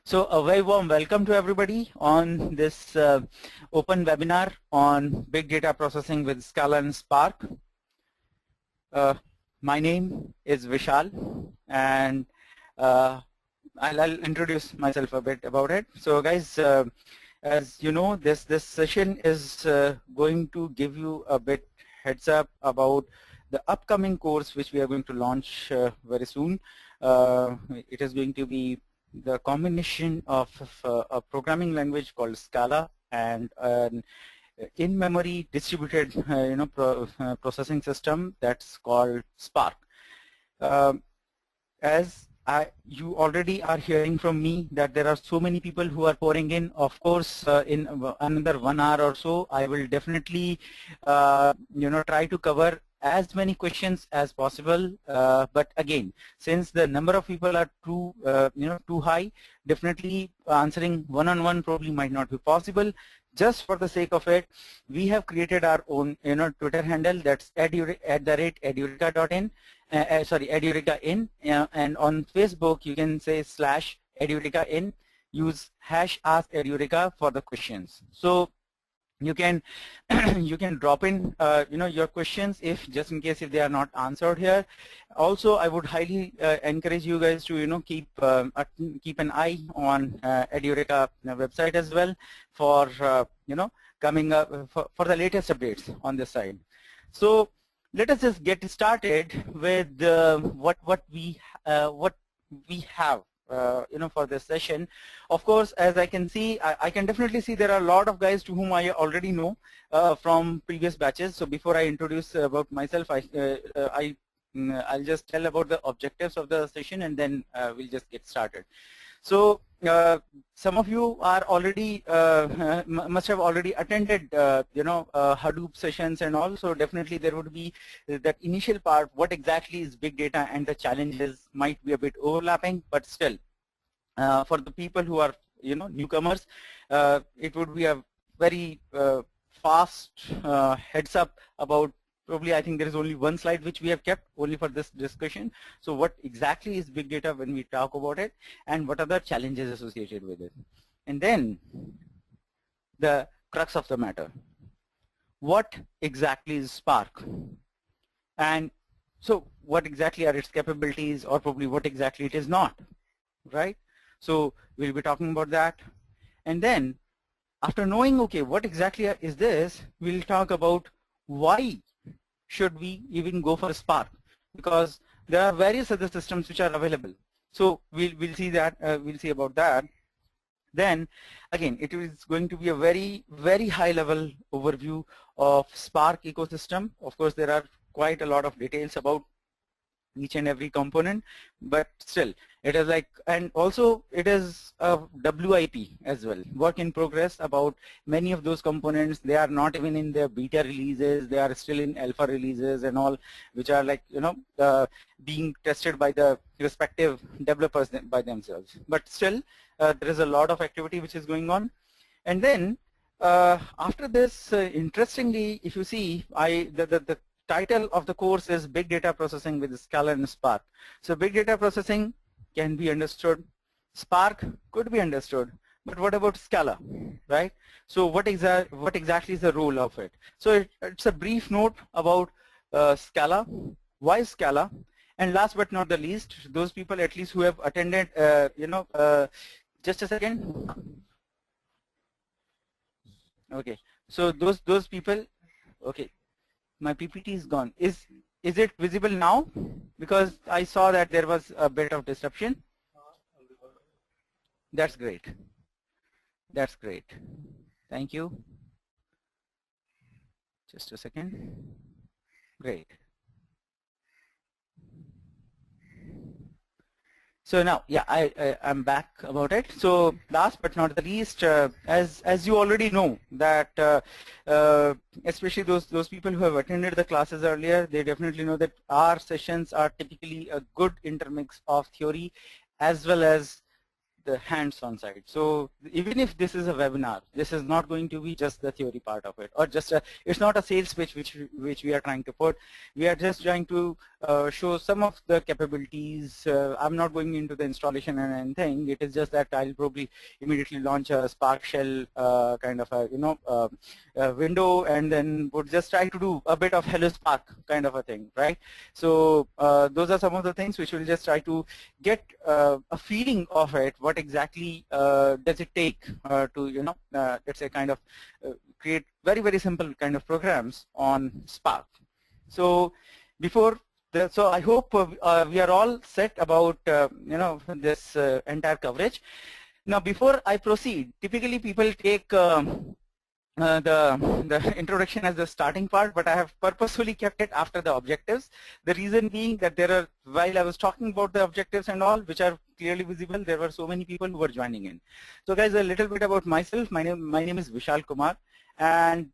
So a very warm welcome to everybody on this open webinar on big data processing with Scala and Spark. My name is Vishal, and I'll introduce myself a bit about it. So guys, as you know, this session is going to give you a bit heads up about the upcoming course which we are going to launch very soon. It is going to be the combination of a programming language called Scala and an in-memory distributed processing system that's called Spark. As you already are hearing from me that there are so many people who are pouring in. Of course, in another 1 hour or so, I will definitely try to cover as many questions as possible, but again, since the number of people are too high, definitely answering one-on-one probably might not be possible. Just for the sake of it, we have created our own Twitter handle, that's @edureka.in, Edureka.in, and on Facebook you can say /Edureka.in, use #AskEdureka for the questions. So you can you can drop in your questions if just in case if they are not answered here. Also, I would highly encourage you guys to keep an eye on Edureka website as well for coming up for the latest updates on this side. So let us just get started with what we have for this session. Of course, as I can see, I can definitely see there are a lot of guys to whom I already know from previous batches. So before I introduce about myself, I'll just tell about the objectives of the session, and then we'll just get started. So some of you are already must have already attended Hadoop sessions and all. So definitely there would be that initial part, what exactly is big data, and the challenges might be a bit overlapping, but still for the people who are newcomers, it would be a very fast heads up about. Probably I think there is only one slide which we have kept only for this discussion. So what exactly is big data when we talk about it, and what are the challenges associated with it? And then the crux of the matter, what exactly is Spark? And so what exactly are its capabilities, or probably what exactly it is not, right? So we'll be talking about that. And then after knowing, okay, what exactly is this, we'll talk about why should we even go for Spark, because there are various other systems which are available. So we'll see that, we'll see about that. Then again, it is going to be a very high level overview of Spark ecosystem. Of course, there are quite a lot of details about each and every component, but still it is like, and also it is a WIP as well, work in progress, about many of those components. They are not even in their beta releases, they are still in alpha releases and all, which are like being tested by the respective developers by themselves. But still there is a lot of activity which is going on. And then after this, interestingly, if you see, the title of the course is Big Data Processing with Scala and Spark. So big data processing can be understood, Spark could be understood, but what about Scala, right? So what exactly is the role of it? So it's a brief note about Scala, why Scala, and last but not the least, those people at least who have attended, just a second. Okay, so those people, okay. My PPT is gone. Is it visible now? Because I saw that there was a bit of disruption. That's great. That's great. Thank you. Just a second. Great. So now, yeah, I'm back about it. So last but not the least, as you already know that especially those people who have attended the classes earlier, they definitely know that our sessions are typically a good intermix of theory as well as the hands-on side. So even if this is a webinar, this is not going to be just the theory part of it, or just it's not a sales pitch which we are trying to put. We are just trying to show some of the capabilities. I'm not going into the installation and anything. It is just that I'll probably immediately launch a Spark shell kind of a window, and then would just try to do a bit of Hello Spark kind of a thing, right? So those are some of the things which we'll just try to get a feeling of it. What exactly does it take to let's say kind of create very simple kind of programs on Spark. So before so I hope we are all set about this entire coverage. Now before I proceed, typically people take the introduction as the starting part, but I have purposefully kept it after the objectives. The reason being that while I was talking about the objectives and all, which are clearly visible, there were so many people who were joining in. So guys, a little bit about myself. My name is Vishal Kumar, and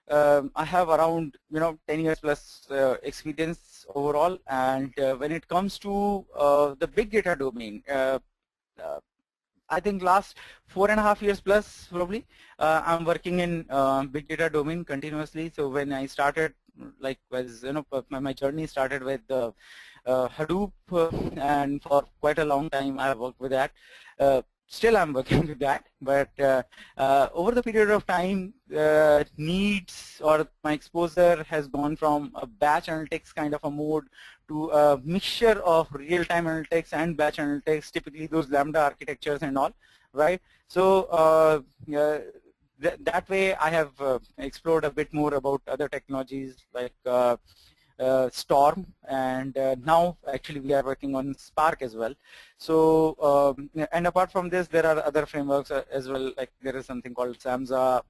I have around 10 years plus experience overall. And when it comes to the big data domain, I think last 4.5 years plus probably, I'm working in big data domain continuously. So when I started, like my journey started with Hadoop, and for quite a long time I have worked with that. Still I'm working with that, but over the period of time, needs or my exposure has gone from a batch analytics kind of a mode to a mixture of real-time analytics and batch analytics, typically those Lambda architectures and all, right? So that way I have explored a bit more about other technologies like Storm, and now actually we are working on Spark as well. So and apart from this, there are other frameworks as well, like there is something called SAMZA,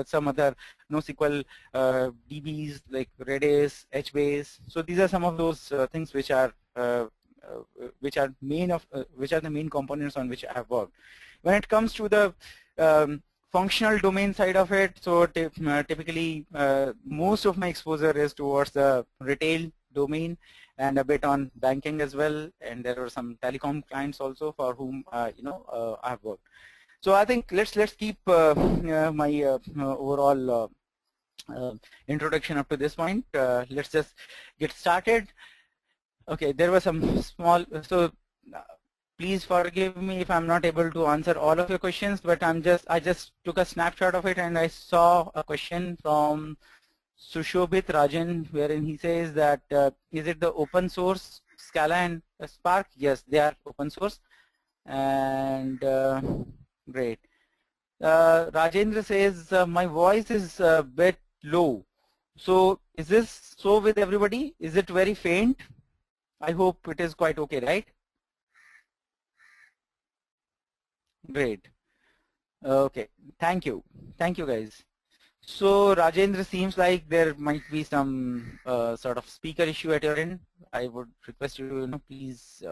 some other NoSQL DBs like Redis, HBase. So these are some of those things which are the main components on which I have worked. When it comes to the functional domain side of it, so typically most of my exposure is towards the retail domain and a bit on banking as well, and there are some telecom clients also for whom I have worked. So I think let's keep my overall introduction up to this point. Let's just get started. Okay, there were some small, so please forgive me if I'm not able to answer all of your questions, but I just took a snapshot of it, and I saw a question from Sushobhit Rajan, wherein he says that is it the open source Scala and Spark? Yes, they are open source, and great. Rajendra says my voice is a bit low. So is this so with everybody? Is it very faint? I hope it is quite okay, right? Great. Okay. Thank you guys. So Rajendra, seems like there might be some sort of speaker issue at your end. I would request you to please.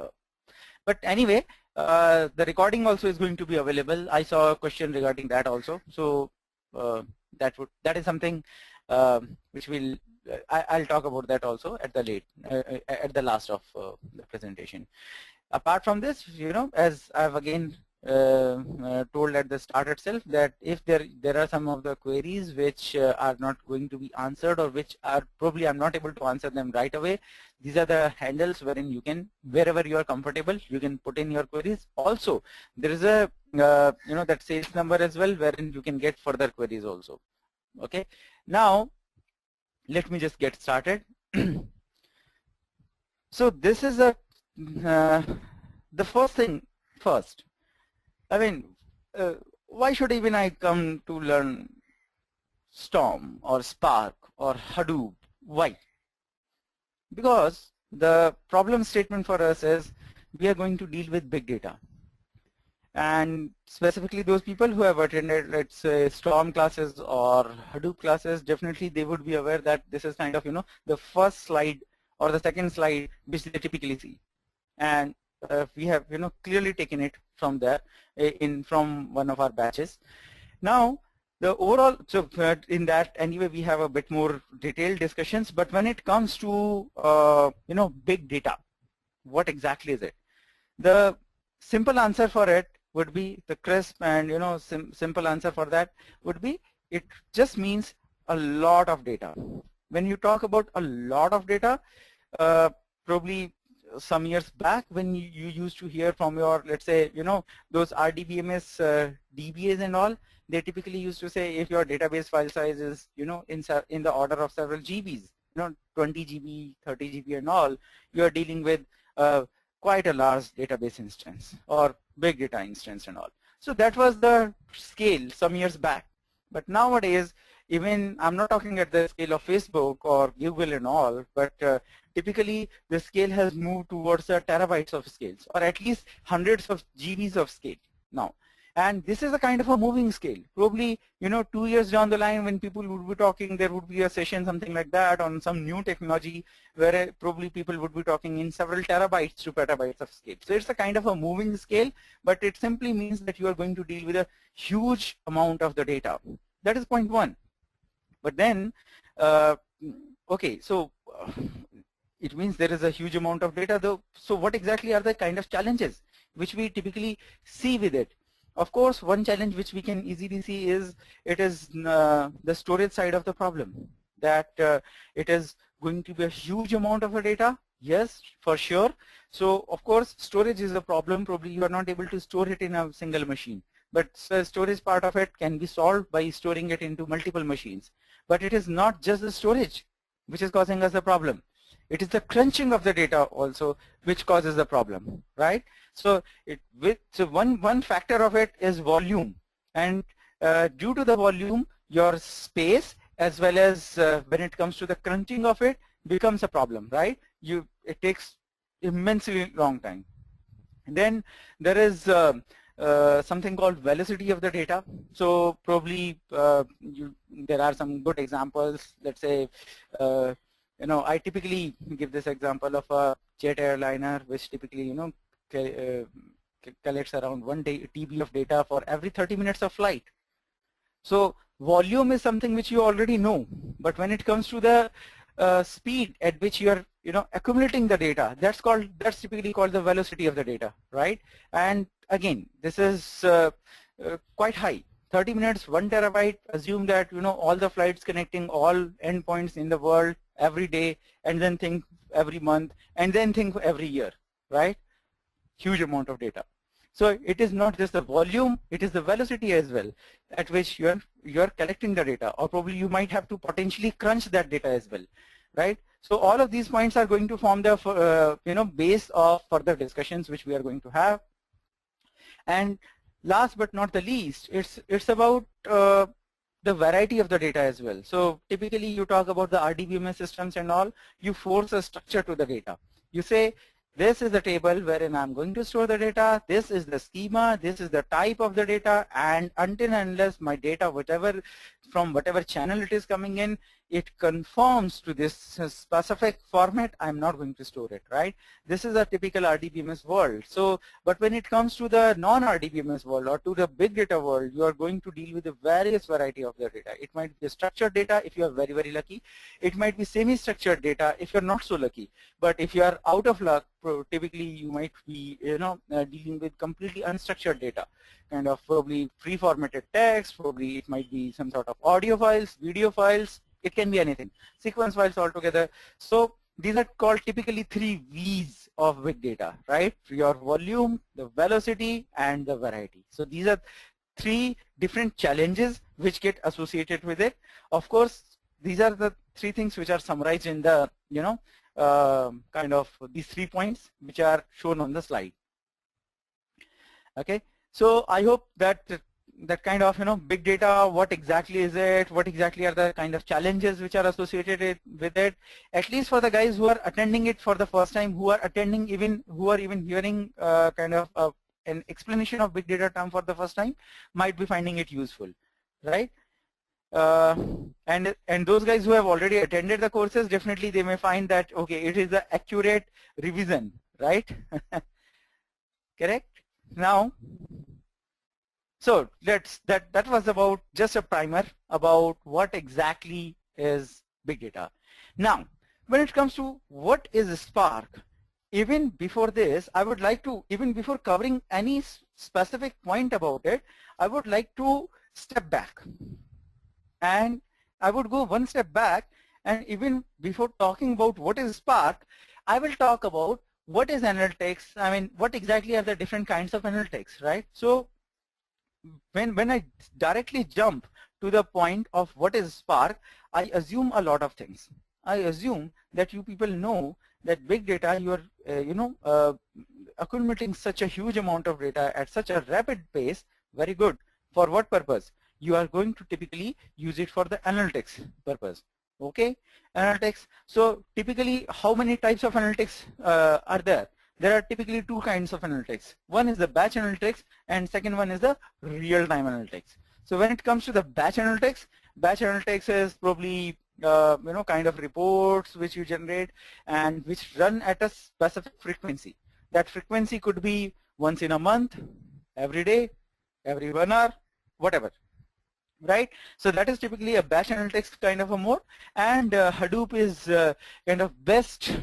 But anyway, the recording also is going to be available. I saw a question regarding that also. So that is something which will I'll talk about that also at the last of the presentation. Apart from this, as I've again told at the start itself, that if there are some of the queries which are not going to be answered, or which are probably I'm not able to answer them right away, these are the handles wherein you can, wherever you are comfortable, you can put in your queries. Also, there is a that sales number as well, wherein you can get further queries also. Okay, now let me just get started. So this is the first thing first. I mean, why should even I come to learn Storm or Spark or Hadoop? Why? Because the problem statement for us is we are going to deal with big data. And specifically those people who have attended, let's say, Storm classes or Hadoop classes, definitely they would be aware that this is kind of, the first slide or the second slide which they typically see. And we have, clearly taken it from there from one of our batches. Now, the overall, so in that anyway, we have a bit more detailed discussions. But when it comes to, big data, what exactly is it? The simple answer for it would be the crisp and simple answer for that would be it just means a lot of data. When you talk about a lot of data, probably some years back when you used to hear from your, let's say, those RDBMS DBAs and all, they typically used to say if your database file size is, in the order of several GBs, 20 GB, 30 GB and all, you are dealing with quite a large database instance or big data instance and all. So that was the scale some years back. But nowadays, even I'm not talking at the scale of Facebook or Google and all, but typically the scale has moved towards the terabytes of scales, or at least hundreds of GBs of scale now. And this is a kind of a moving scale. Probably, 2 years down the line when people would be talking, there would be a session, something like that, on some new technology where probably people would be talking in several terabytes to petabytes of scale. So it's a kind of a moving scale, but it simply means that you are going to deal with a huge amount of the data. That is point one. But then, okay, so it means there is a huge amount of data though. So what exactly are the kind of challenges which we typically see with it? Of course, one challenge which we can easily see is it is the storage side of the problem, that it is going to be a huge amount of data. Yes, for sure. So of course, storage is a problem. Probably you are not able to store it in a single machine. But the storage part of it can be solved by storing it into multiple machines. But it is not just the storage which is causing us the problem. It is the crunching of the data also which causes the problem, right? So one factor of it is volume, and due to the volume, your space as well as when it comes to the crunching of it becomes a problem, right? It takes immensely long time. And then there is something called velocity of the data. So probably there are some good examples. Let's say I typically give this example of a jet airliner, which typically collects around 1 TB of data for every 30 minutes of flight. So volume is something which you already know, but when it comes to the speed at which you are accumulating the data, that's typically called the velocity of the data, right? And again, this is quite high. 30 minutes, 1 terabyte, assume that all the flights connecting all endpoints in the world every day, and then think every month, and then think every year, right? Huge amount of data. So it is not just the volume, it is the velocity as well at which you're collecting the data, or probably you might have to potentially crunch that data as well, right? So all of these points are going to form the base of further discussions which we are going to have. And last but not the least, it's about the variety of the data as well. So typically you talk about the RDBMS systems and all, you force a structure to the data. You say, this is the table wherein I'm going to store the data, this is the schema, this is the type of the data, and until and unless my data, from whatever channel it is coming in, it conforms to this specific format, I'm not going to store it, right? This is a typical RDBMS world. So, but when it comes to the non-RDBMS world or to the big data world, you are going to deal with a various variety of the data. It might be structured data if you are very, very lucky. It might be semi-structured data if you're not so lucky. But if you are out of luck, typically you might be dealing with completely unstructured data, kind of probably pre-formatted text, probably it might be some sort of audio files, video files, it can be anything, sequence files altogether. So these are called typically 3 V's of big data, right? Your volume, the velocity, and the variety. So these are 3 different challenges which get associated with it. Of course, these are the 3 things which are summarized in the kind of these 3 points which are shown on the slide. Okay, so I hope that kind of big data, what exactly is it, what exactly are the kind of challenges which are associated with it, at least for the guys who are attending it for the first time, who are even hearing kind of an explanation of big data term for the first time, might be finding it useful, right? And those guys who have already attended the courses, definitely they may find that, okay, it is the accurate revision, right? Correct? Now, so that was about just a primer about what exactly is big data. Now, when it comes to what is Spark, even before this, I would like to, even before covering any specific point about it, I would like to step back. And I would go one step back, and even before talking about what is Spark, I will talk about what is analytics. I mean, what exactly are the different kinds of analytics, right? So when I directly jump to the point of what is Spark, I assume a lot of things. I assume that you people know that big data, you are accumulating such a huge amount of data at such a rapid pace. Very good. For what purpose? You are going to typically use it for the analytics purpose. Okay, analytics. So typically, how many types of analytics are there? There are typically two kinds of analytics. One is the batch analytics, and second one is the real-time analytics. So when it comes to the batch analytics is probably kind of reports which you generate and which run at a specific frequency. That frequency could be once in a month, every day, every 1 hour, whatever. Right, so that is typically a batch analytics kind of a mode, and Hadoop is kind of best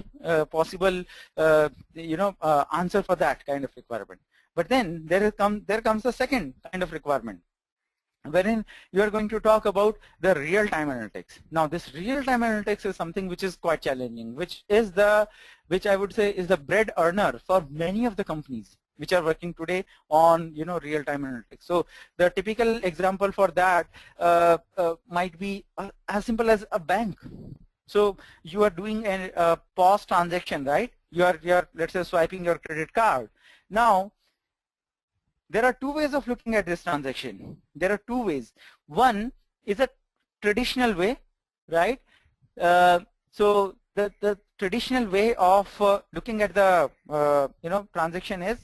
possible answer for that kind of requirement. But then there comes the second kind of requirement, wherein you are going to talk about the real-time analytics. Now this real-time analytics is something which is quite challenging, which I would say is the bread earner for many of the companies which are working today on real-time analytics. So the typical example for that might be as simple as a bank. So you are doing a POS transaction, right? You are let's say swiping your credit card. Now there are two ways of looking at this transaction. There are two ways. One is a traditional way, right? So the traditional way of looking at the transaction is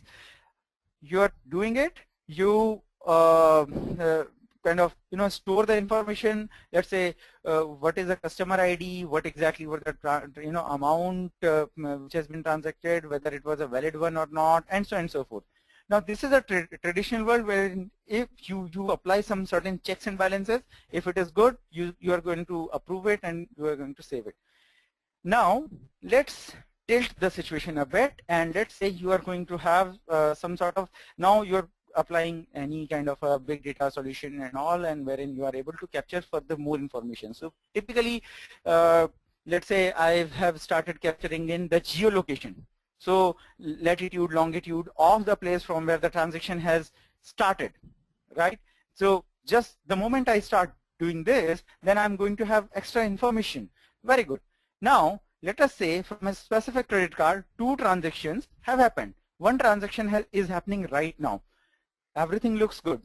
you are doing it. You kind of store the information. Let's say what is the customer ID, what exactly was the amount which has been transacted, whether it was a valid one or not, and so on and so forth. Now this is a traditional world where if you apply some certain checks and balances, if it is good, you are going to approve it and you are going to save it. Now let's tilt the situation a bit, and let's say you are going to have some sort of, now you're applying any kind of a big data solution and all, and wherein you are able to capture further more information. So typically, let's say I have started capturing in the geolocation. So latitude, longitude of the place from where the transaction has started, right? So just the moment I start doing this, then I'm going to have extra information. Very good. Now let us say from a specific credit card, two transactions have happened. One transaction is happening right now. Everything looks good.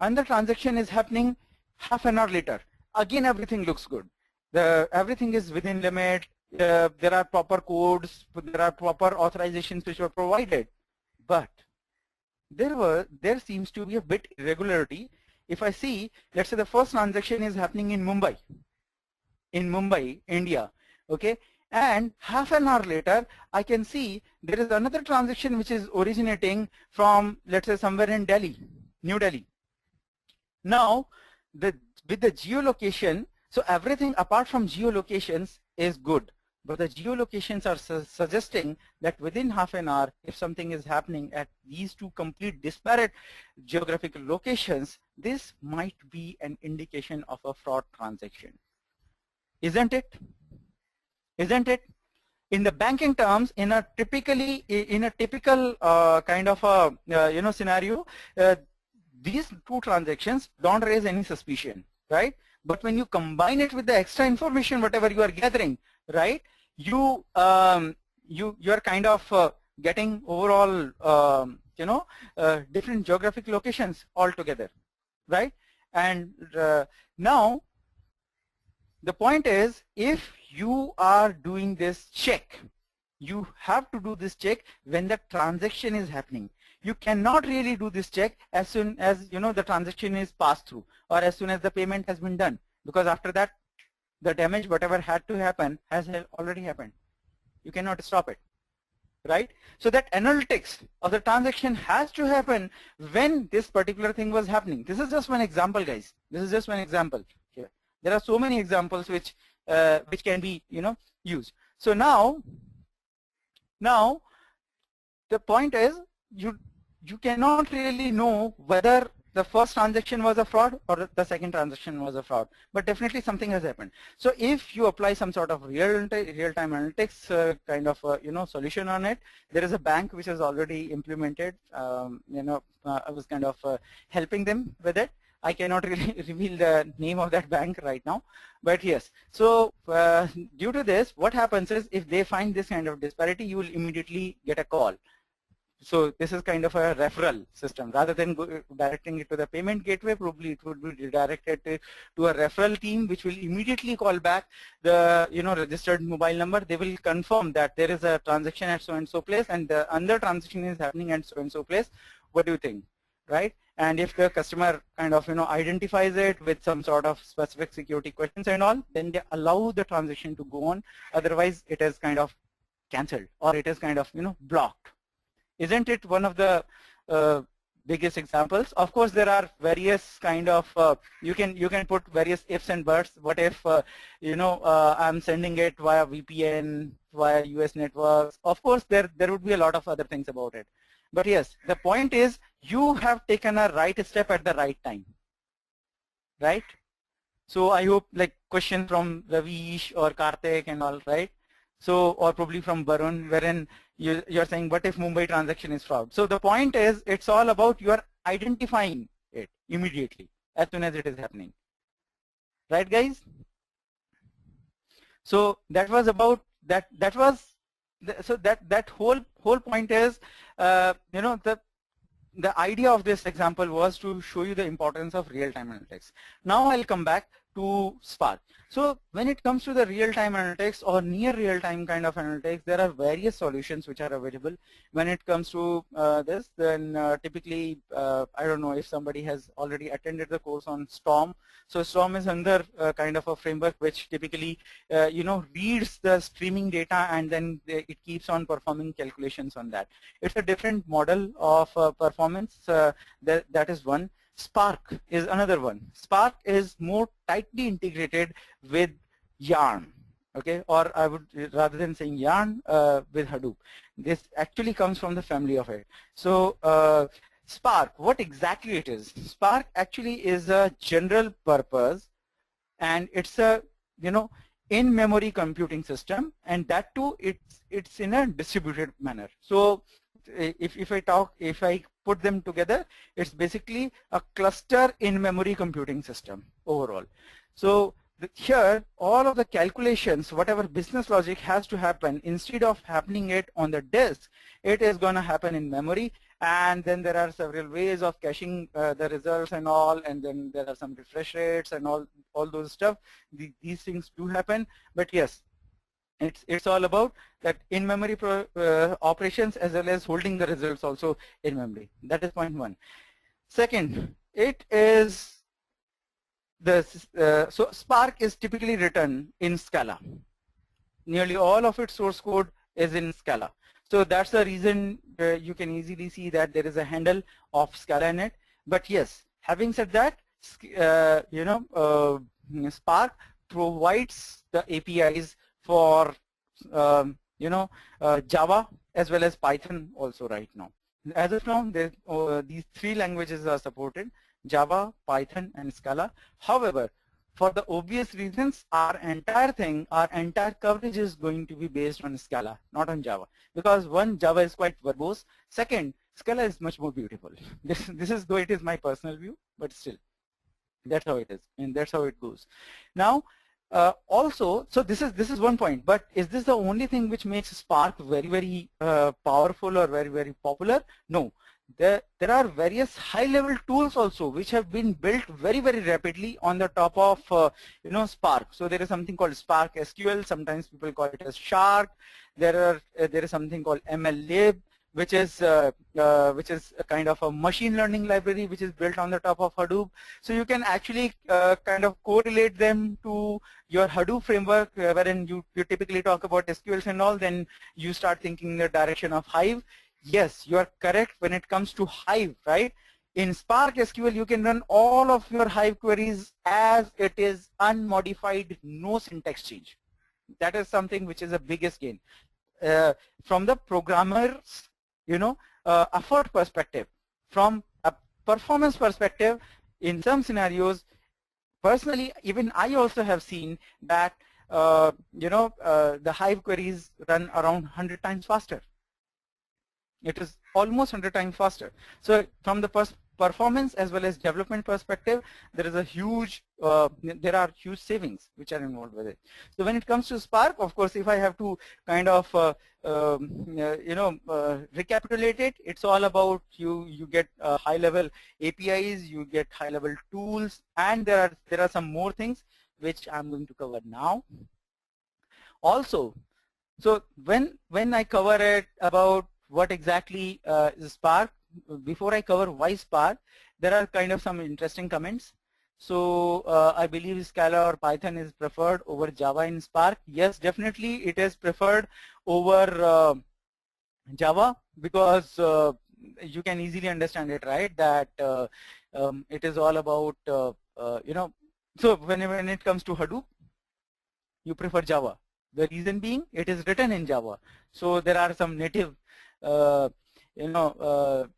Another transaction is happening half an hour later. Again, everything looks good. Everything is within limit. There are proper codes, there are proper authorizations which were provided, but there seems to be a bit irregularity. If I see, let's say the first transaction is happening in Mumbai, India, okay, and half an hour later I can see there is another transaction which is originating from, let's say, somewhere in Delhi, New Delhi. Now with the geolocation, so everything apart from geolocations is good. But the geolocations are suggesting that within half an hour, if something is happening at these two complete disparate geographical locations, this might be an indication of a fraud transaction. Isn't it? Isn't it? In the banking terms, in a typical kind of a scenario, these two transactions don't raise any suspicion, right? But when you combine it with the extra information, whatever you are gathering, right? You are kind of getting overall different geographic locations altogether, right? And now the point is, if you are doing this check, you have to do this check when the transaction is happening. You cannot really do this check as soon as the transaction is passed through, or as soon as the payment has been done, because after that the damage, whatever had to happen, has already happened. You cannot stop it, right? So that analytics of the transaction has to happen when this particular thing was happening. This is just one example, guys. This is just one example. Here, there are so many examples which can be used. So now the point is you cannot really know whether the first transaction was a fraud or the second transaction was a fraud, but definitely something has happened. So if you apply some sort of real-time analytics kind of solution on it, there is a bank which has already implemented. I was kind of helping them with it. I cannot really reveal the name of that bank right now, but yes. So due to this, what happens is if they find this kind of disparity, you will immediately get a call. So this is kind of a referral system. Rather than directing it to the payment gateway, probably it would be redirected to a referral team, which will immediately call back the registered mobile number. They will confirm that there is a transaction at so and so place, and the other transaction is happening at so and so place. What do you think, right? And if the customer kind of identifies it with some sort of specific security questions and all, then they allow the transaction to go on. Otherwise, it is kind of cancelled or it is kind of blocked. Isn't it one of the biggest examples? Of course, there are various kind of you can put various ifs and buts. What if I'm sending it via VPN, via US networks? Of course, there would be a lot of other things about it. But yes, the point is you have taken a right step at the right time, right? So I hope like questions from Ravish or Karthik and all, right? So, or probably from Varun, wherein you're saying, what if Mumbai transaction is fraud? So the point is, it's all about you are identifying it immediately as soon as it is happening, right, guys? So that was about that. That was so that whole point is, the idea of this example was to show you the importance of real-time analytics. Now I'll come back to Spark. So when it comes to the real-time analytics or near real-time kind of analytics, there are various solutions which are available. When it comes to this, then typically, I don't know if somebody has already attended the course on Storm. So Storm is another kind of a framework which typically, reads the streaming data and then it keeps on performing calculations on that. It's a different model of performance. That is one. Spark is another one. Spark is more tightly integrated with Yarn, okay, or I would rather than saying Yarn with Hadoop. This actually comes from the family of it. So Spark, what exactly it is? Spark actually is a general purpose, and it's a in-memory computing system, and that too it's in a distributed manner. So if I put them together, it's basically a cluster in-memory computing system overall. So here, all of the calculations, whatever business logic has to happen, instead of happening it on the disk, it is going to happen in memory. And then there are several ways of caching the results and all, and then there are some refresh rates and all those stuff. These things do happen, but yes, it's all about that in-memory operations as well as holding the results also in memory. That is point one. Second, it is so Spark is typically written in Scala. Nearly all of its source code is in Scala. So that's the reason you can easily see that there is a handle of Scala in it. But yes, having said that, Spark provides the APIs for Java as well as Python also right now. As of now, these three languages are supported: Java, Python, and Scala. However, for the obvious reasons, our entire coverage is going to be based on Scala, not on Java. Because one, Java is quite verbose. Second, Scala is much more beautiful. This is though it is my personal view, but still, that's how it is, and that's how it goes. Now, also, so this is one point, but is this the only thing which makes Spark very, very powerful or very, very popular? No. There are various high-level tools also which have been built very, very rapidly on the top of Spark. So there is something called Spark SQL. Sometimes people call it as Shark. There is something called MLlib, which is a kind of a machine learning library which is built on the top of Hadoop. So you can actually kind of correlate them to your Hadoop framework, wherein you typically talk about SQLs and all. Then you start thinking in the direction of Hive. Yes, you are correct when it comes to Hive, right? In Spark SQL, you can run all of your Hive queries as it is unmodified, no syntax change. That is something which is the biggest gain. From the programmer's effort perspective. From a performance perspective, in some scenarios, personally, even I also have seen that the Hive queries run around 100 times faster. It is almost 100 times faster. So from the performance as well as development perspective, there is a huge, there are huge savings which are involved with it. So when it comes to Spark, of course, if I have to kind of recapitulate it, it's all about you get high-level APIs, you get high-level tools, and there are some more things which I'm going to cover now. Also, so when I cover it about what exactly is Spark, before I cover why Spark, there are kind of some interesting comments. So I believe Scala or Python is preferred over Java in Spark. Yes, definitely it is preferred over Java, because you can easily understand it, right? That it is all about so when it comes to Hadoop, you prefer Java. The reason being, it is written in Java, so there are some native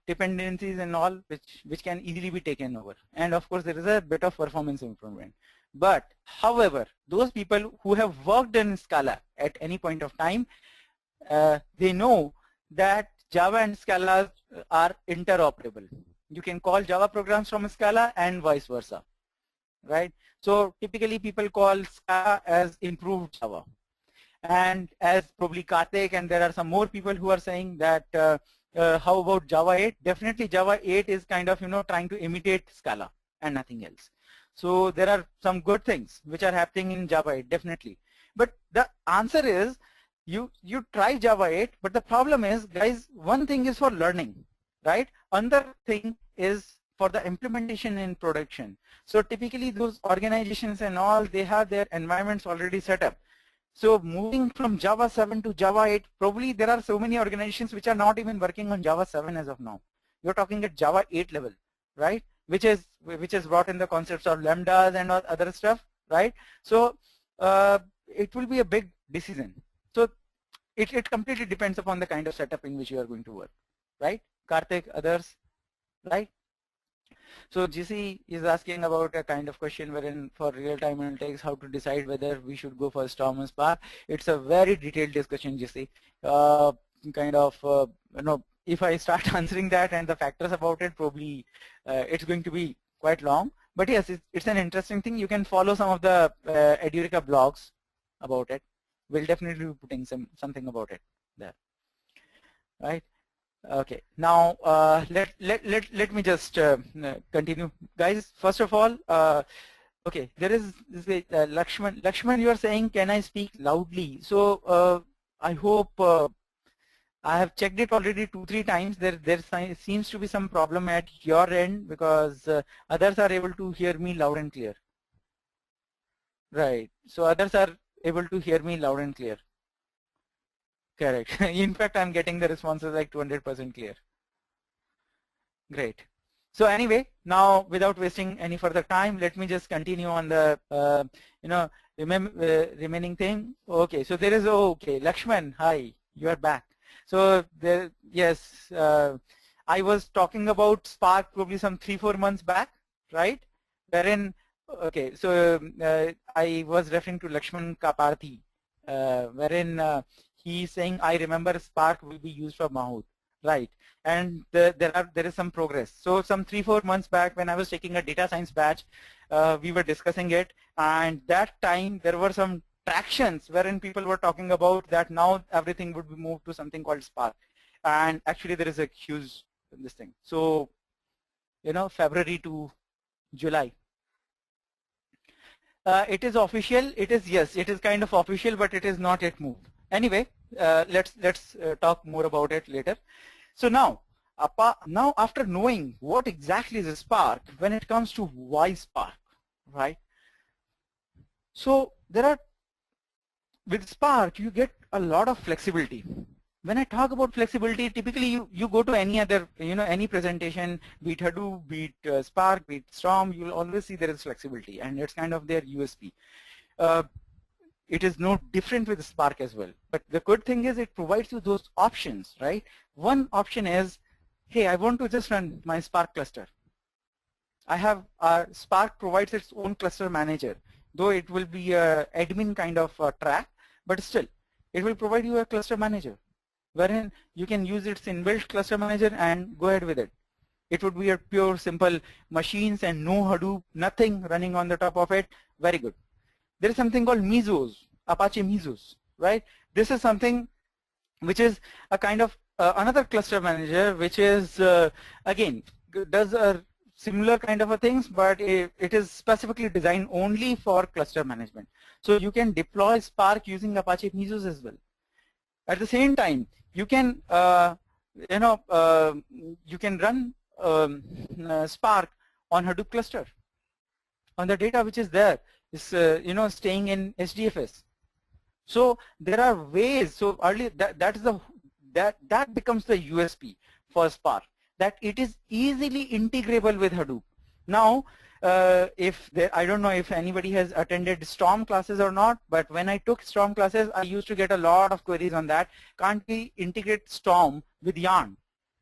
dependencies and all which can easily be taken over, and of course there is a bit of performance improvement. But however, those people who have worked in Scala at any point of time, they know that Java and Scala are interoperable. You can call Java programs from Scala and vice versa, right? So typically people call Scala as improved Java. And as probably Karthik and there are some more people who are saying that how about Java 8? Definitely Java 8 is kind of trying to imitate Scala and nothing else. So there are some good things which are happening in Java 8, definitely. But the answer is you try Java 8, but the problem is, guys, one thing is for learning, right? Another thing is for the implementation in production. So typically those organizations and all, they have their environments already set up. So moving from Java 7 to Java 8, probably there are so many organizations which are not even working on Java 7 as of now. You're talking at Java 8 level, right? Which is brought in the concepts of lambdas and other stuff, right? So it will be a big decision. So it completely depends upon the kind of setup in which you are going to work, right? Karthik, others, right? So GC is asking about a kind of question wherein for real-time analytics, how to decide whether we should go for Storm or Spark. It's a very detailed discussion, GC. If I start answering that and the factors about it, probably it's going to be quite long. But yes, it's an interesting thing. You can follow some of the Edureka blogs about it. We'll definitely be putting something about it there, right? Okay, now let me just continue, guys. First of all, okay, there is this Lakshman. Lakshman, you are saying, can I speak loudly? So I hope I have checked it already 2-3 times. There seems to be some problem at your end, because others are able to hear me loud and clear. Right. So others are able to hear me loud and clear. Correct. In fact, I'm getting the responses like 200% clear. Great. So anyway, now without wasting any further time, let me just continue on the remaining thing. Okay. So there is okay. Lakshman, hi. You are back. So there, yes, I was talking about Spark probably some 3-4 months back, right? Wherein, okay, so I was referring to Lakshman Kaparthi, wherein he's saying, I remember Spark will be used for Mahout, right? And there is some progress. So some 3-4 months back, when I was taking a data science batch, we were discussing it, and that time there were some tractions wherein people were talking about that now everything would be moved to something called Spark, and actually there is a huge this thing. So February to July. It is official. It is, yes, it is kind of official, but it is not yet moved. Anyway, let's talk more about it later. So now after knowing what exactly is a Spark, when it comes to why Spark, right? So with Spark you get a lot of flexibility. When I talk about flexibility, typically you go to any other, any presentation, be it Hadoop, be it Spark, be it Storm, you'll always see there is flexibility, and it's kind of their USP. it is no different with Spark as well. But the good thing is it provides you those options, right? One option is, hey, I want to just run my Spark cluster. I have Spark provides its own cluster manager, though it will be a admin kind of track, but still it will provide you a cluster manager wherein you can use its inbuilt cluster manager and go ahead with it. It would be a pure simple machines and no Hadoop, nothing running on the top of it. Very good. There is something called Mesos, Apache Mesos, right? This is something which is a kind of another cluster manager, which is again does a similar kind of a things, but it is specifically designed only for cluster management. So you can deploy Spark using Apache Mesos as well. At the same time, you can you can run Spark on Hadoop cluster, on the data which is there is staying in HDFS. So there are ways. So early that becomes the USP for Spark, that it is easily integrable with Hadoop. Now, I don't know if anybody has attended Storm classes or not, but when I took Storm classes, I used to get a lot of queries on that. Can't we integrate Storm with Yarn?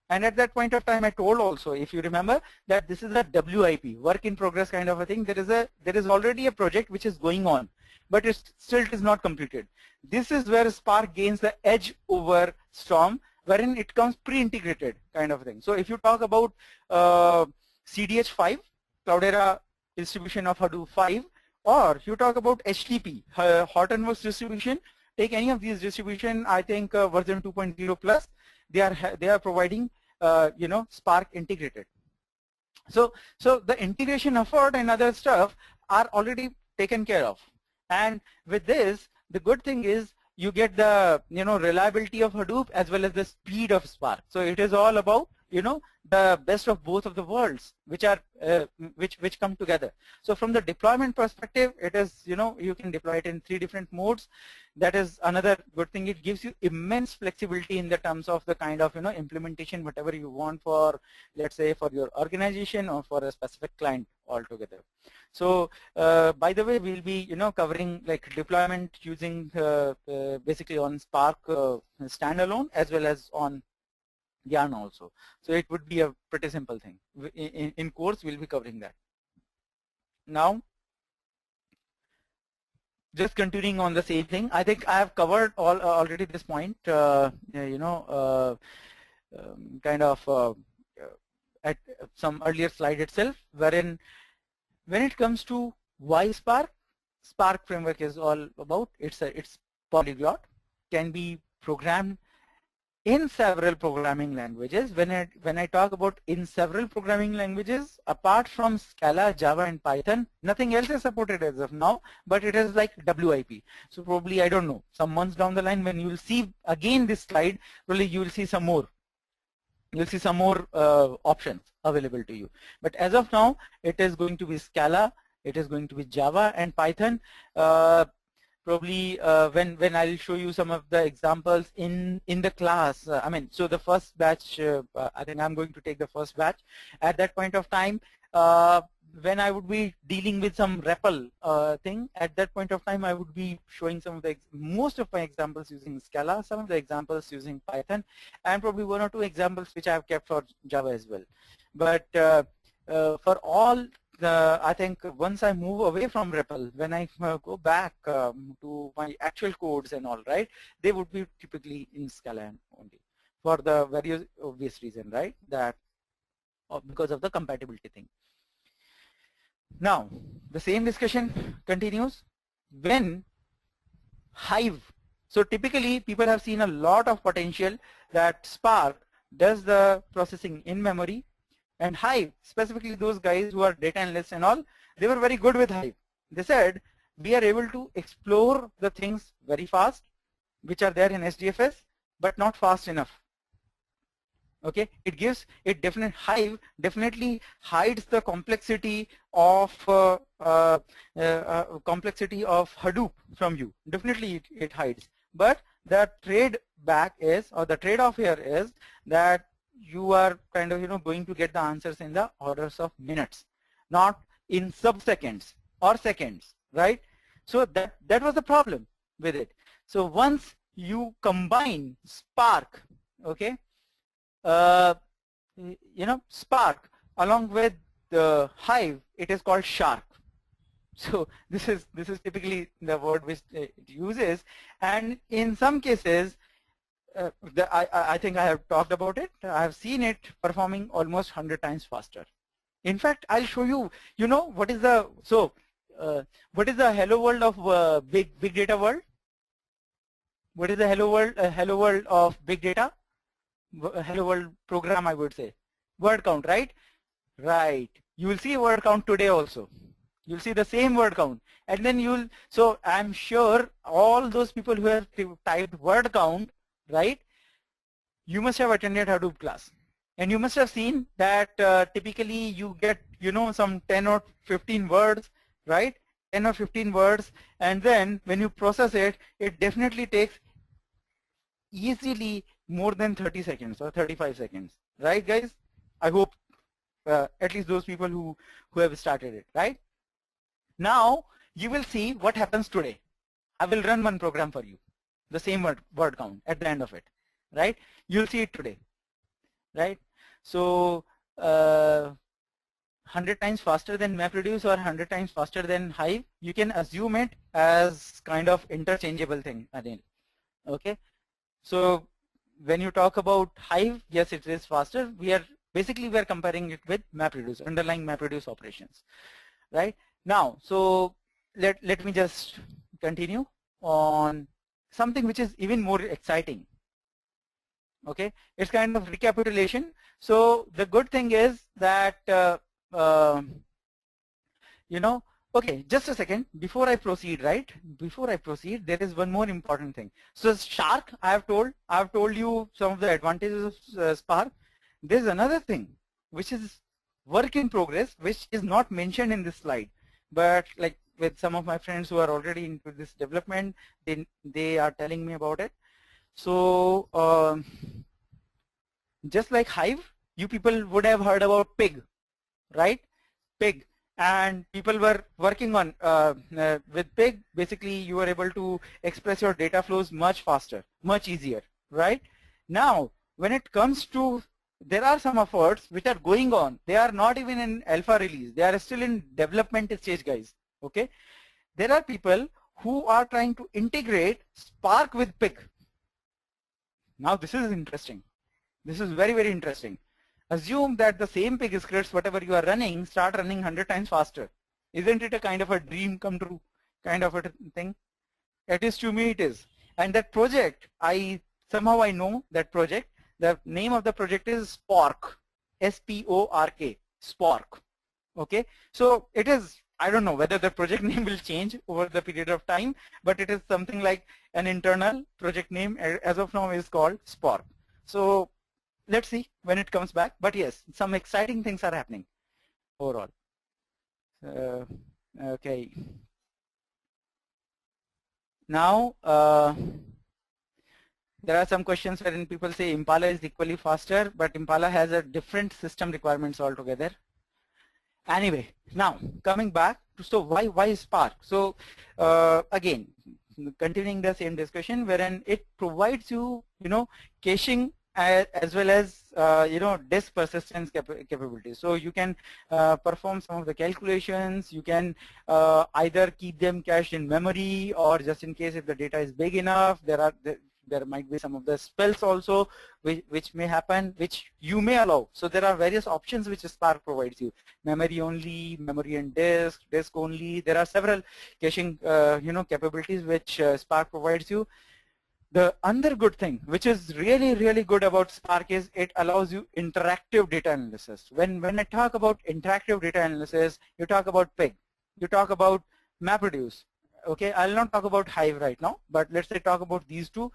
And at that point of time, I told also, if you remember, that this is a WIP, work in progress kind of a thing. There is already a project which is going on, but it still is not completed. This is where Spark gains the edge over Storm, wherein it comes pre-integrated kind of thing. So if you talk about CDH5, Cloudera distribution of Hadoop 5, or you talk about HTTP, Hortonworks distribution, take any of these distribution, I think version 2.0 plus, they are providing Spark integrated. So the integration effort and other stuff are already taken care of. And with this, the good thing is you get the reliability of Hadoop as well as the speed of Spark. So it is all about the best of both of the worlds, which are which come together. So from the deployment perspective, it is you can deploy it in 3 different modes. That is another good thing. It gives you immense flexibility in the terms of the kind of implementation, whatever you want for, let's say, for your organization or for a specific client altogether. So by the way, we'll be covering like deployment using basically on Spark standalone as well as on Yarn also. So it would be a pretty simple thing. In course, we'll be covering that. Now, just continuing on the same thing, I think I have covered already this point. Kind of at some earlier slide itself, wherein when it comes to why Spark, Spark framework is all about it's polyglot, can be programmed in several programming languages. When I talk about in several programming languages, apart from Scala, Java, and Python, nothing else is supported as of now, but it is like WIP. So probably, I don't know, some months down the line when you will see again this slide, probably you will see some more. You'll see some more options available to you. But as of now, it is going to be Scala, it is going to be Java and Python. Probably when I'll show you some of the examples in the class, I mean, so the first batch, I think I'm going to take the first batch. At that point of time, when I would be dealing with some REPL thing, at that point of time I would be showing some of the, most of my examples using Scala, some of the examples using Python, and probably 1 or 2 examples which I have kept for Java as well. But for all, I think once I move away from REPL, when I go back to my actual codes and all, right, they would be typically in Scala only for the very obvious reason, right, that because of the compatibility thing. Now, the same discussion continues when Hive. So typically people have seen a lot of potential that Spark does the processing in memory, and Hive, specifically those guys who are data analysts and all, they were very good with Hive. They said, we are able to explore the things very fast, which are there in HDFS, but not fast enough. Okay, Hive definitely hides the complexity of Hadoop from you. Definitely it hides. But the trade back is, or the trade-off here is that you are kind of going to get the answers in the orders of minutes, not in sub-seconds or seconds, right? So that was the problem. with it. So once you combine Spark, okay, Spark along with the Hive, it is called Shark. So this is typically the word which it uses, and in some cases, I think I have talked about it. I have seen it performing almost 100 times faster. In fact, I'll show you. You know what is the what is the hello world of big data world? What is the hello world of big data? Hello world program, I would say. Word count, right? Right. You will see word count today also. You'll see the same word count, and then so I'm sure all those people who have typed word count, right? You must have attended Hadoop class, and you must have seen that typically you get, some 10 or 15 words, right? 10 or 15 words, and then when you process it, it definitely takes easily more than 30 seconds or 35 seconds, right, guys? I hope at least those people who have started it, right? Now you will see what happens today. I will run one program for you, the same word count at the end of it, right? You'll see it today, right? So 100 times faster than MapReduce or 100 times faster than Hive, you can assume it as kind of interchangeable thing, Anil. Okay, so when you talk about Hive, yes, it is faster. We are comparing it with MapReduce, underlying MapReduce operations, right? Now, so let me just continue on something which is even more exciting. Okay, it's kind of recapitulation. So the good thing is that okay, just a second before I proceed, right? Before I proceed, there is one more important thing. So Shark, I have told you some of the advantages of Spark. There's another thing which is work in progress, which is not mentioned in this slide, but like with some of my friends who are already into this development, they are telling me about it. So just like Hive, you people would have heard about Pig, right? Pig. And people were working on with Pig. Basically, you were able to express your data flows much faster, much easier, right? Now, when it comes to, there are some efforts which are going on. They are not even in alpha release. They are still in development stage, guys. Okay, there are people who are trying to integrate Spark with Pig. Now, this is interesting. This is very, very interesting. Assume that the same Pig scripts, whatever you are running, start running 100 times faster. Isn't it a kind of a dream come true kind of a thing? At least to me it is. And that project, somehow I know that project. The name of the project is Spark, S-P-O-R-K, Spark. Okay, so it is, I don't know whether the project name will change over the period of time, but it is something like an internal project name as of now is called Spark. So let's see when it comes back, but yes, some exciting things are happening overall. Okay. Now, there are some questions wherein people say Impala is equally faster, but Impala has a different system requirements altogether. Anyway, now coming back to, so why Spark? So again, continuing the same discussion, wherein it provides you, caching as well as disk persistence capabilities. So you can perform some of the calculations. You can either keep them cached in memory, or just in case if the data is big enough, there might be some of the spells also which may happen, which you may allow. So there are various options which Spark provides you: memory only, memory and disk only. There are several caching capabilities which Spark provides you. The other good thing, which is really, really good about Spark, is it allows you interactive data analysis. When I talk about interactive data analysis, you talk about Pig, you talk about MapReduce. Okay, I'll not talk about Hive right now, but let's say talk about these two.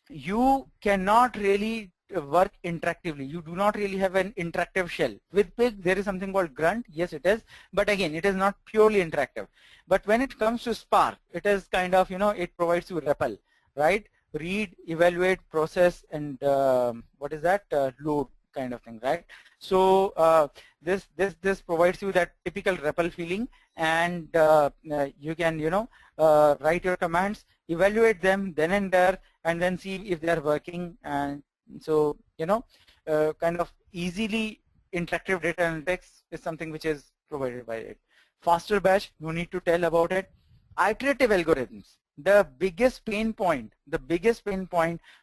You cannot really work interactively. You do not really have an interactive shell. With Pig, there is something called grunt. Yes, it is, but again, it is not purely interactive. But when it comes to Spark, it is kind of, it provides you REPL, right? Read, evaluate, process, and what is that? Load. kind of thing, right? So this provides you that typical REPL feeling, and you can write your commands, evaluate them then and there, and then see if they are working. And so kind of easily interactive data analytics is something which is provided by it. Faster batch, no need to tell about it. Iterative algorithms. The biggest pain point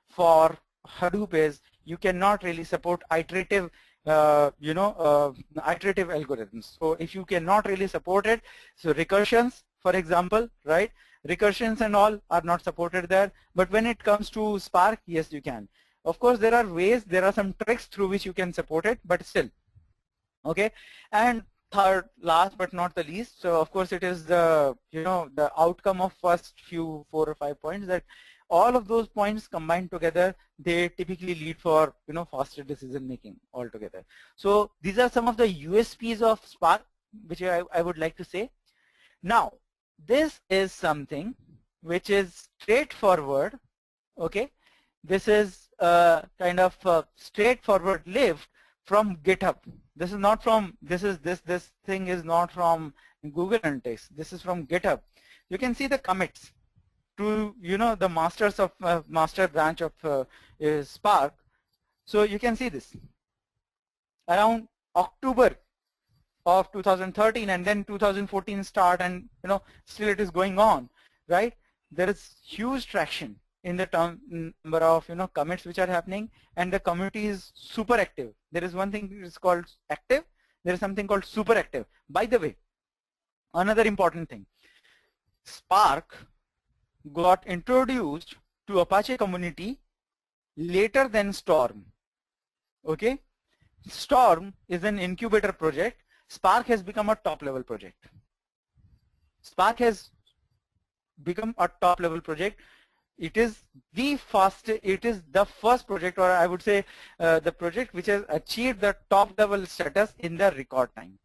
for Hadoop is you cannot really support iterative iterative algorithms. So if you cannot really support it, so recursions, for example, right? Recursions and all are not supported there. But when it comes to Spark, yes, you can. Of course, there are ways, there are some tricks through which you can support it, but still. Okay. And third, last but not the least, so of course it is the the outcome of first few 4 or 5 points, that all of those points combined together, they typically lead for faster decision making altogether. So these are some of the USPs of Spark, which I would like to say. Now this is something which is straightforward. Okay, this is kind of a straightforward lift from GitHub. This is not from, this thing is not from Google Analytics. This is from GitHub. You can see the commits to the master branch of Spark. So you can see this around October of 2013, and then 2014 start, and still it is going on, right? There is huge traction in the number of commits which are happening, and the community is super active. There is one thing is called active, there is something called super active. By the way, another important thing, Spark got introduced to Apache community later than Storm. Okay, Storm is an incubator project. Spark has become a top level project. Spark has become a top level project. It is the first project, or I would say the project which has achieved the top level status in the record time.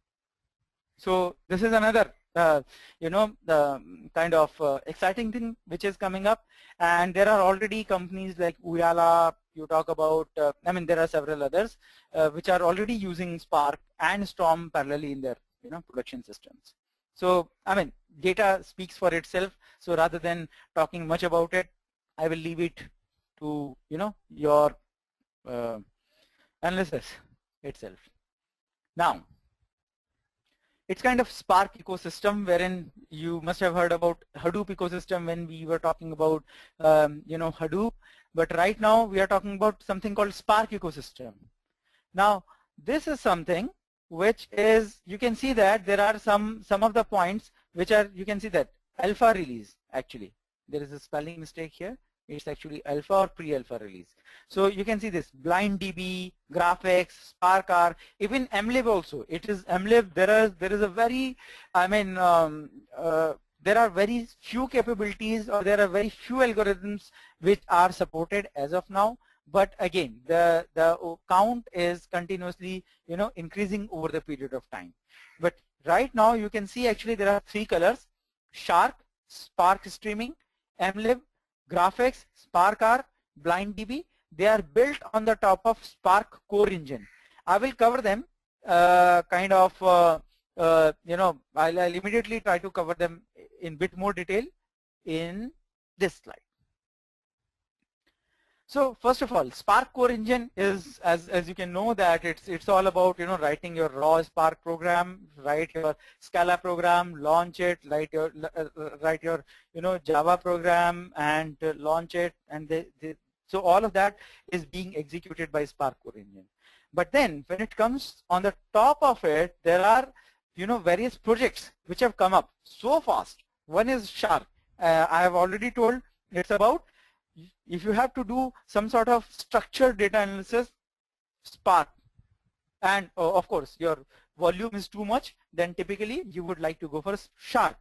So this is another the kind of exciting thing which is coming up, and there are already companies like Uyala, you talk about, I mean there are several others which are already using Spark and Storm parallelly in their production systems. So I mean data speaks for itself, so rather than talking much about it, I will leave it to your analysis itself. Now it's kind of Spark ecosystem, wherein you must have heard about Hadoop ecosystem when we were talking about Hadoop, but right now we are talking about something called Spark ecosystem. Now this is something which is, you can see that there are some of the points which are, you can see that alpha release, actually there is a spelling mistake here, it's actually alpha or pre-alpha release. So you can see this BlindDB, GraphX, SparkR, even mlib also. It is mlib. There is a very, I mean, there are very few capabilities, or there are very few algorithms which are supported as of now. But again, the count is continuously increasing over the period of time. But right now you can see actually there are 3 colors: Shark, Spark Streaming, mlib, GraphX, SparkR, BlindDB. They are built on the top of Spark core engine. I will cover them kind of I'll immediately try to cover them in bit more detail in this slide. So first of all, Spark core engine is, as you can know, that it's all about writing your raw Spark program, write your Scala program, launch it, write your Java program and launch it, and so all of that is being executed by Spark core engine. But then when it comes on the top of it, there are various projects which have come up so fast. One is Shark. I have already told, it's about if you have to do some sort of structured data analysis, Spark, and of course your volume is too much, then typically you would like to go for Shark.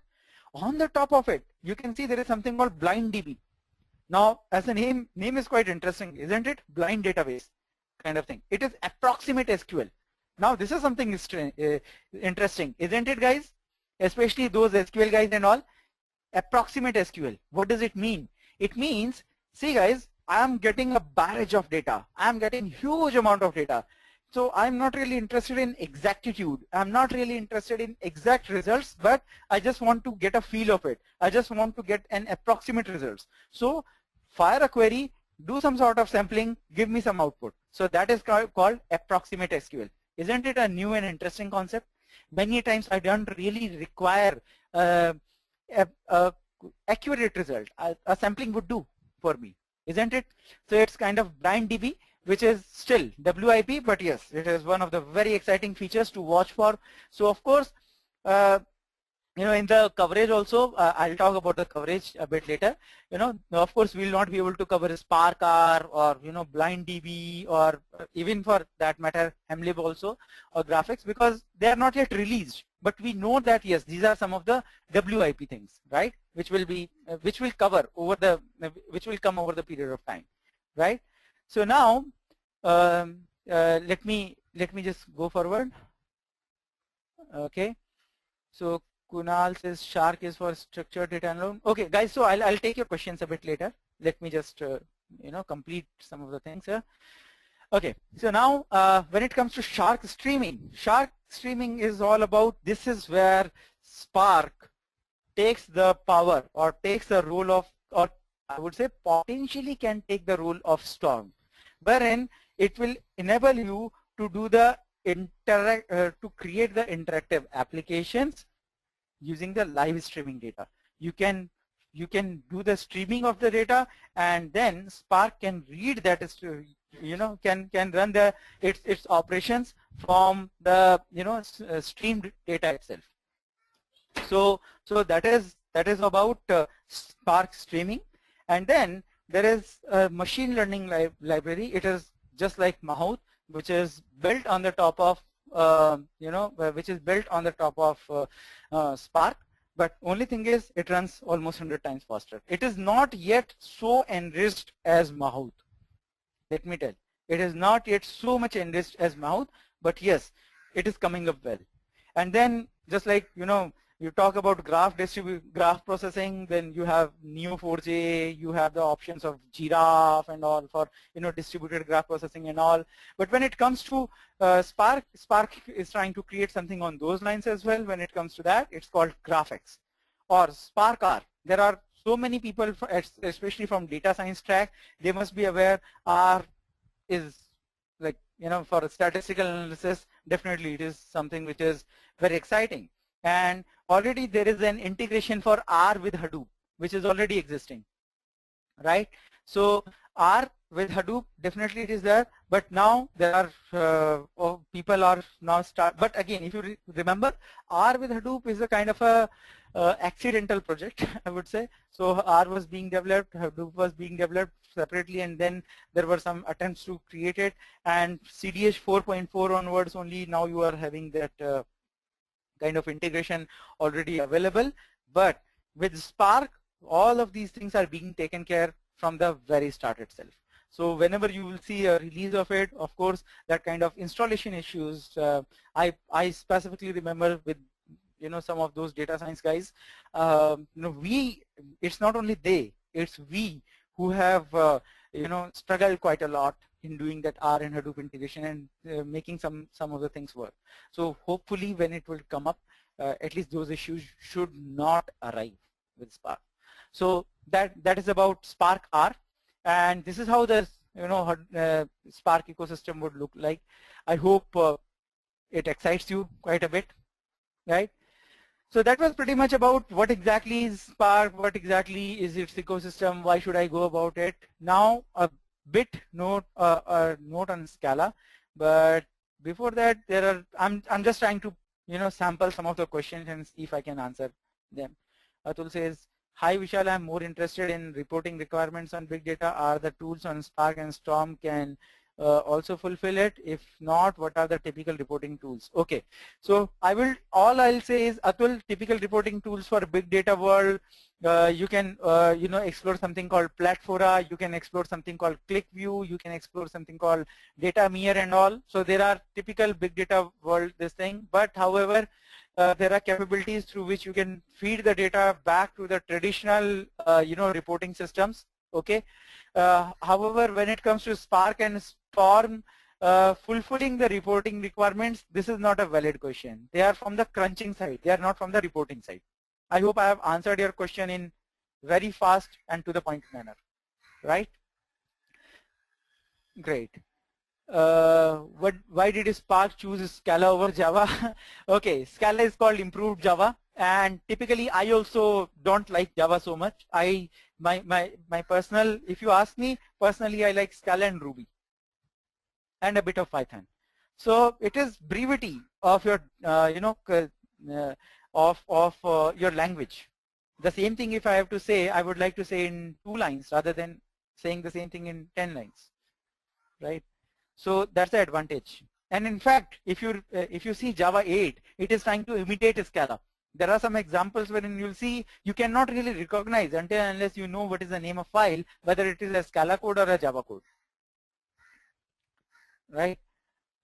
On the top of it, you can see there is something called BlindDB. Now, as the name is quite interesting, isn't it? Blind database kind of thing. It is approximate SQL. Now, this is something interesting, isn't it, guys? Especially those SQL guys and all. Approximate SQL. What does it mean? It means, see guys, I am getting a barrage of data. I am getting huge amount of data. So I'm not really interested in exactitude. I'm not really interested in exact results, but I just want to get a feel of it. I just want to get an approximate results. So fire a query, do some sort of sampling, give me some output. So that is called approximate SQL. Isn't it a new and interesting concept? Many times I don't really require a accurate result. A sampling would do for me, isn't it? So it's kind of blind DB, which is still WIP, but yes, it is one of the very exciting features to watch for. So of course, in the coverage also, I'll talk about the coverage a bit later. Of course, we'll not be able to cover Spark R or, blind DB or even for that matter, Hemlib also or graphics because they are not yet released. But we know that, yes, these are some of the WIP things, right? Which will come over the period of time, right? So now, let me just go forward. Okay. So Kunal says Shark is for structured data alone. Okay, guys. So I'll take your questions a bit later. Let me just complete some of the things here. Okay. So now when it comes to Shark streaming is all about. This is where Spark takes the power or takes the role of, or I would say potentially can take the role of Storm, wherein it will enable you to do the to create the interactive applications using the live streaming data. You can do the streaming of the data, and then Spark can read that, can run its operations from the streamed data itself. So that is about Spark streaming. And then there is a machine learning library. It is just like Mahout, which is built on the top of Spark, but only thing is it runs almost 100 times faster. It is not yet so enriched as Mahout. Let me tell, it is not yet so much enriched as Mahout, but yes, it is coming up well. And then just like you talk about graph processing, then you have Neo4j, you have the options of Giraffe and all for distributed graph processing and all. But when it comes to Spark is trying to create something on those lines as well. When it comes to that, it's called GraphX or Spark R. There are so many people, especially from data science track, they must be aware R is like for statistical analysis. Definitely, it is something which is very exciting. And already there is an integration for R with Hadoop, which is already existing, right? So R with Hadoop, definitely it is there, but now there are people are now but again, if you remember, R with Hadoop is a kind of a accidental project, I would say. So R was being developed, Hadoop was being developed separately, and then there were some attempts to create it, and CDH 4.4 onwards only now you are having that kind of integration already available. But with Spark, all of these things are being taken care from the very start itself. So whenever you will see a release of it, of course, that kind of installation issues, I specifically remember with some of those data science guys, it's not only they, it's we who have struggled quite a lot in doing that R and Hadoop integration and making some of the things work. So hopefully when it will come up, at least those issues should not arrive with Spark. So that is about Spark R, and this is how the Spark ecosystem would look like. I hope it excites you quite a bit, right? So that was pretty much about what exactly is Spark, what exactly is its ecosystem, why should I go about it. Now a bit note on Scala, but before that I'm just trying to sample some of the questions and see if I can answer them. Atul says, hi Vishal, I'm more interested in reporting requirements on big data. Are the tools on Spark and Storm can also fulfill it? If not, what are the typical reporting tools? Okay, so all I'll say is, Atul, typical reporting tools for big data world, you can explore something called Platfora, you can explore something called ClickView, you can explore something called DataMeer and all. So there are typical big data world this thing, but however there are capabilities through which you can feed the data back to the traditional reporting systems. Okay. However, when it comes to Spark and Storm, fulfilling the reporting requirements, this is not a valid question. They are from the crunching side. They are not from the reporting side. I hope I have answered your question in very fast and to the point manner, right? Great. Why did Spark choose Scala over Java? Okay, Scala is called improved Java, and typically I also don't like Java so much. My personal, if you ask me personally, I like Scala and Ruby and a bit of Python. So it is brevity of your your language. The same thing, if I have to say, I would like to say in 2 lines rather than saying the same thing in 10 lines, right? So that's the advantage. And in fact, if you see Java 8, it is trying to imitate Scala. There are some examples wherein you'll see you cannot really recognize until unless you know what is the name of file, whether it is a Scala code or a Java code, right?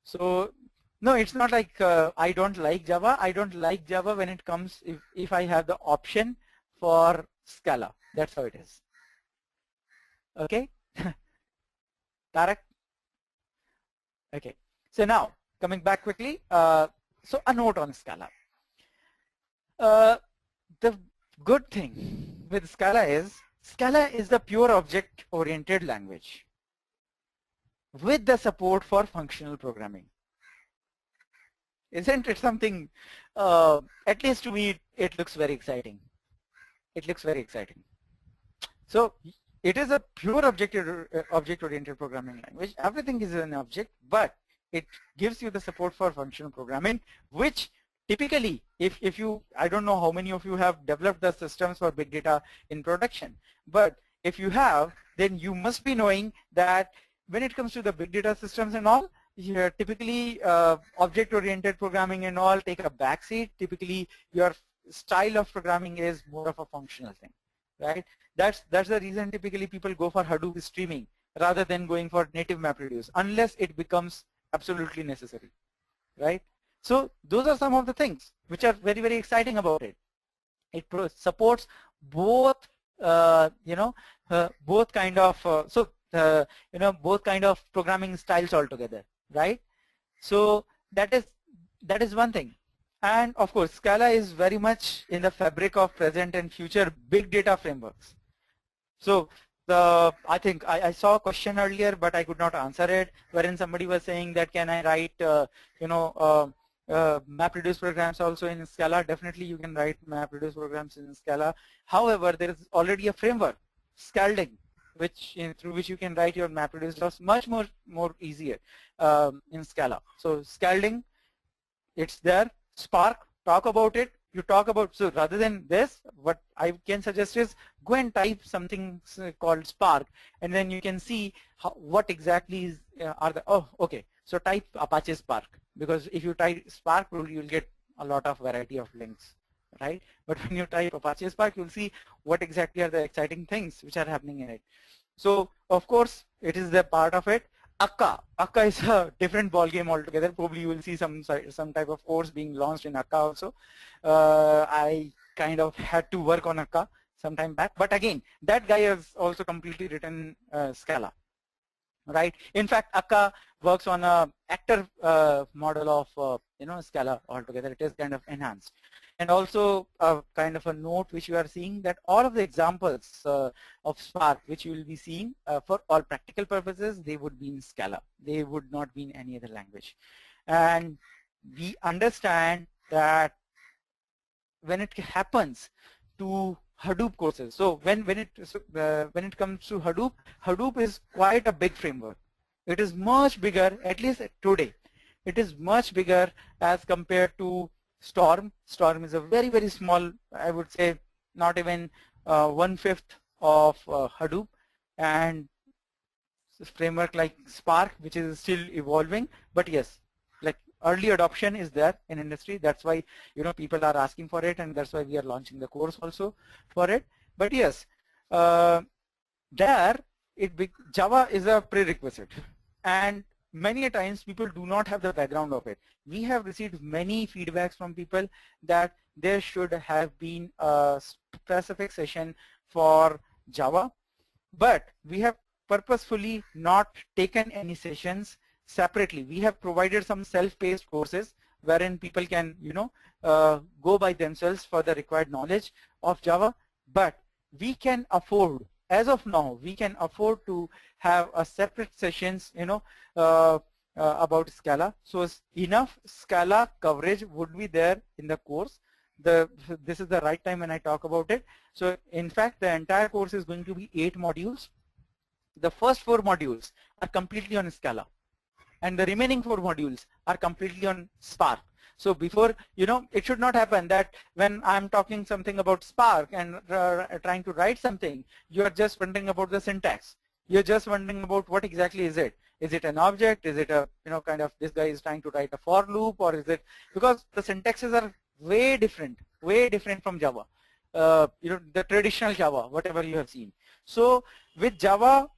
So no, it's not like I don't like Java. I don't like Java when it comes if I have the option for Scala. That's how it is. Okay, Tarak. Okay, so now coming back quickly, so a note on Scala. The good thing with Scala is the pure object-oriented language with the support for functional programming. Isn't it something, at least to me, it looks very exciting. It looks very exciting. So it is a pure object-oriented programming language. Everything is an object, but it gives you the support for functional programming, which typically, if you, I don't know how many of you have developed the systems for big data in production, but if you have, then you must be knowing that when it comes to the big data systems and all, typically object-oriented programming and all take a backseat. Typically, your style of programming is more of a functional thing, right? That's the reason typically people go for Hadoop streaming rather than going for native MapReduce, unless it becomes absolutely necessary, right? So those are some of the things which are very, very exciting about it. It supports both, both kind of both kind of programming styles altogether, right? So that is one thing. And of course, Scala is very much in the fabric of present and future big data frameworks. So I think I saw a question earlier, but I could not answer it, wherein somebody was saying that can I write, MapReduce programs also in Scala? Definitely you can write MapReduce programs in Scala. However, there is already a framework, Scalding, through which you can write your MapReduce jobs much more easier in Scala. So Scalding, it's there. Spark, talk about it. You talk about, so rather than this, what I can suggest is go and type something called Spark, and then you can see what exactly is, are the, oh, okay. So type Apache Spark, because if you type Spark, you'll get a lot of variety of links, right? But when you type Apache Spark, you'll see what exactly are the exciting things which are happening in it. So of course, it is the part of it. Akka is a different ball game altogether. Probably you will see some type of course being launched in Akka also. I kind of had to work on Akka some time back, but again, that guy has also completely written Scala, right? In fact, Akka works on a actor model of Scala altogether. It is kind of enhanced. And also kind of a note which you are seeing that all of the examples of Spark which you will be seeing for all practical purposes, they would be in Scala. They would not be in any other language. And we understand that when it happens to Hadoop courses, so when it comes to Hadoop, Hadoop is quite a big framework. It is much bigger, at least today. It is much bigger as compared to Storm. Storm is a very, very small, I would say not even 1/5 of Hadoop, and framework like Spark, which is still evolving, but yes, like early adoption is there in industry. That's why people are asking for it, and that's why we are launching the course also for it. But yes, Java is a prerequisite, and many a times people do not have the background of it. We have received many feedbacks from people that there should have been a specific session for Java, but we have purposefully not taken any sessions separately. We have provided some self-paced courses wherein people can, go by themselves for the required knowledge of Java. But we can afford, as of now, we can afford to have a separate sessions, about Scala. So enough Scala coverage would be there in the course. This is the right time when I talk about it. So in fact, the entire course is going to be 8 modules. The first 4 modules are completely on Scala, and the remaining 4 modules are completely on Spark. So before, it should not happen that when I'm talking something about Spark and trying to write something, you're just wondering about the syntax. You're just wondering about what exactly is it. Is it an object? Is it a, kind of this guy is trying to write a for loop, or is it, because the syntaxes are way different from Java. The traditional Java, whatever you have seen. So with Java,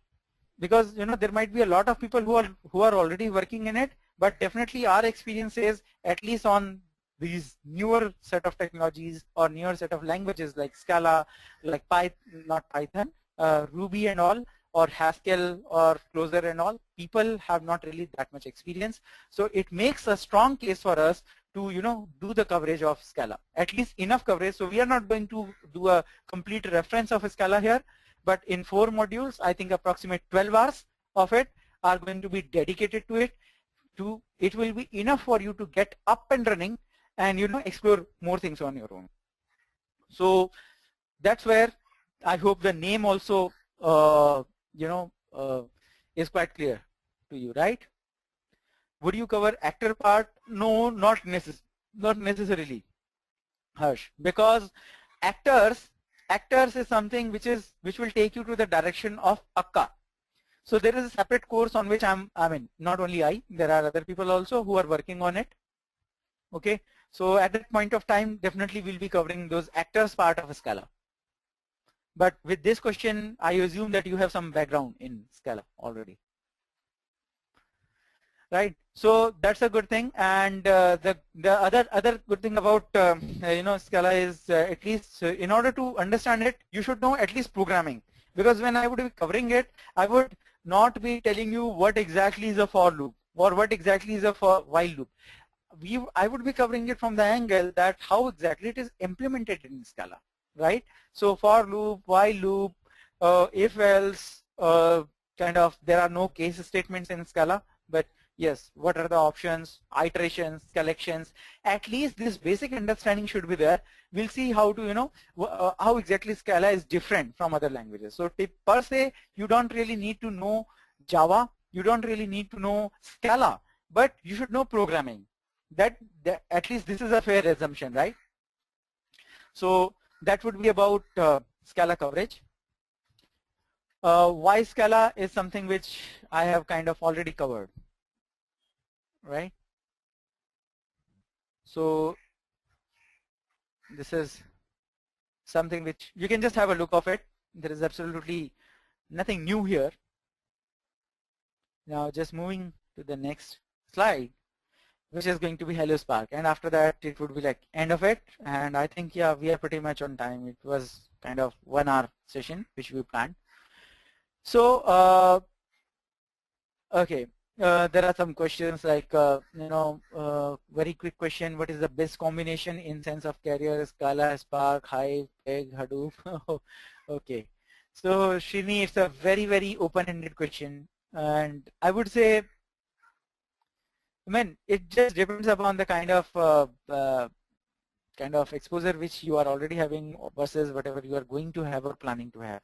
because there might be a lot of people who are already working in it, but definitely our experience is, at least on these newer set of technologies or newer set of languages like Scala, like Python, Ruby and all, or Haskell or Closure and all, people have not really that much experience. So it makes a strong case for us to do the coverage of Scala, at least enough coverage. So we are not going to do a complete reference of Scala here, but in 4 modules, I think approximate 12 hours of it are going to be dedicated to it. It will be enough for you to get up and running and explore more things on your own. So that's where I hope the name also is quite clear to you, right? Would you cover actor part? No, not necessarily, Harsh, because actors is something which will take you to the direction of Akka. So there is a separate course on which not only I, there are other people also who are working on it. Okay, so at that point of time, definitely we'll be covering those actors part of Scala. But with this question, I assume that you have some background in Scala already, right? So that's a good thing. And the other good thing about Scala is at least in order to understand it, you should know at least programming. Because when I would be covering it, I would not be telling you what exactly is a for loop or what exactly is a while loop. I would be covering it from the angle that how exactly it is implemented in Scala, right? So for loop, while loop, if else, there are no case statements in Scala, but yes, what are the options, iterations, collections, at least this basic understanding should be there. We'll see how to, how exactly Scala is different from other languages. So per se, you don't really need to know Java, you don't really need to know Scala, but you should know programming. That at least this is a fair assumption, right? So that would be about Scala coverage. Why Scala is something which I have kind of already covered, right? So this is something which you can just have a look of it. There is absolutely nothing new here. Now just moving to the next slide, which is going to be Hello Spark, and after that it would be like end of it. And I think, yeah, we are pretty much on time. It was kind of 1 hour session which we planned. So okay, there are some questions like very quick question: what is the best combination in sense of carrier, Scala, Spark, Hive, Peg, Hadoop? Okay, so Srini, it's a very open-ended question, and I would say, it just depends upon the kind of exposure which you are already having versus whatever you are going to have or planning to have.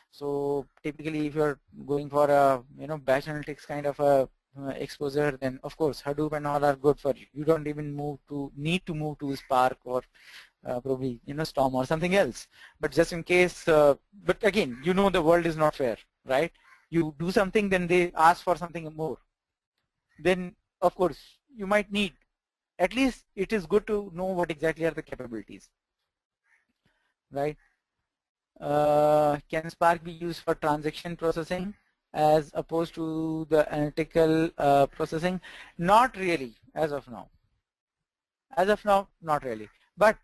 So typically, if you are going for a batch analytics kind of a exposure, then of course Hadoop and all are good for you. You don't even need to move to Spark or probably Storm or something else. But just in case, but again, the world is not fair, right? You do something, then they ask for something more. Then of course you might need, at least it is good to know what exactly are the capabilities, right? Can Spark be used for transaction processing as opposed to the analytical processing? Not really, as of now. As of now, not really. But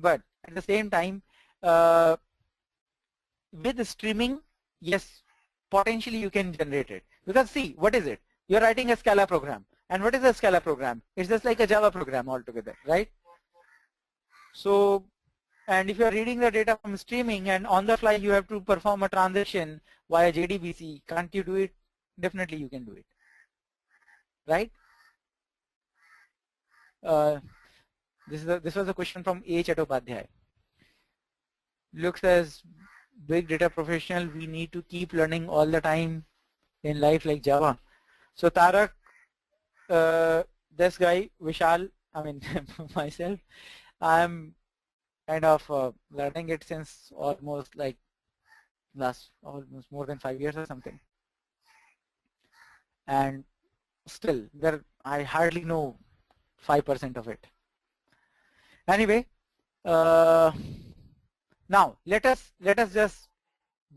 at the same time, with the streaming, yes, potentially you can generate it. Because see, what is it? You're writing a Scala program. And what is a Scala program? It's just like a Java program altogether, right? So, and if you're reading the data from streaming and on the fly you have to perform a transaction via JDBC, can't you do it? Definitely you can do it, right? This was a question from A. Chattopadhyay. Looks as big data professional, we need to keep learning all the time in life like Java. So Tarak, this guy, Vishal, I mean myself, I'm kind of learning it since almost like almost more than 5 years or something. And still, I hardly know 5% of it. Anyway, now let us just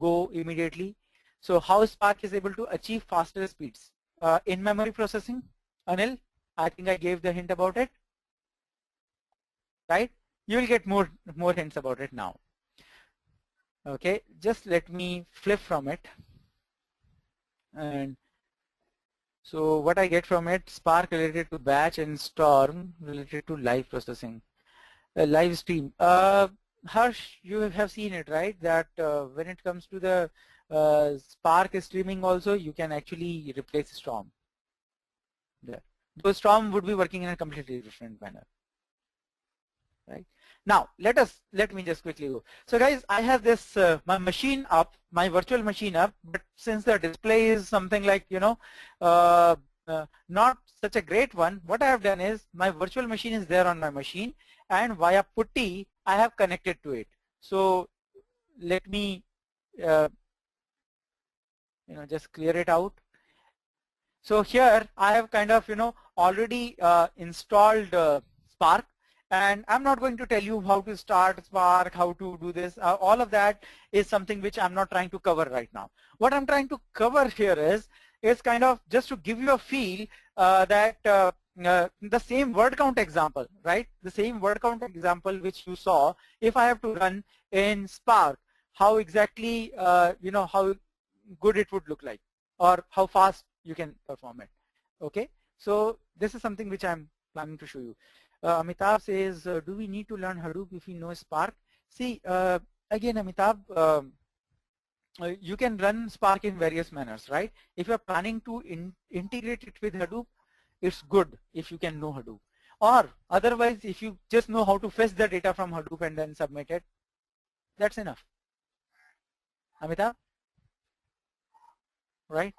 go immediately. So how Spark is able to achieve faster speeds in memory processing? Anil, I think I gave the hint about it, right? You will get more hints about it now. Okay, just let me flip from it. And so what I get from it, Spark related to batch and Storm related to live processing, live stream. Harsh, you have seen it, right? That when it comes to the Spark streaming also, you can actually replace Storm. Yeah. Though Storm would be working in a completely different manner, right? Now, let me just quickly go. So guys, I have this, my machine up, my virtual machine up, but since the display is something like, you know, not such a great one, what I have done is my virtual machine is there on my machine and via putty, I have connected to it. So let me, just clear it out. So here I have kind of, already installed Spark. And I'm not going to tell you how to start Spark, how to do this. All of that is something which I'm not trying to cover right now. What I'm trying to cover here is kind of just to give you a feel that the same word count example, right? The same word count example which you saw, if I have to run in Spark, how exactly, how good it would look like or how fast you can perform it. Okay, so this is something which I'm planning to show you. Amitabh says, do we need to learn Hadoop if we know Spark? See, again, Amitabh, you can run Spark in various manners, right? If you're planning to integrate it with Hadoop, it's good if you can know Hadoop. Or otherwise, if you just know how to fetch the data from Hadoop and then submit it, that's enough. Amitabh? Right?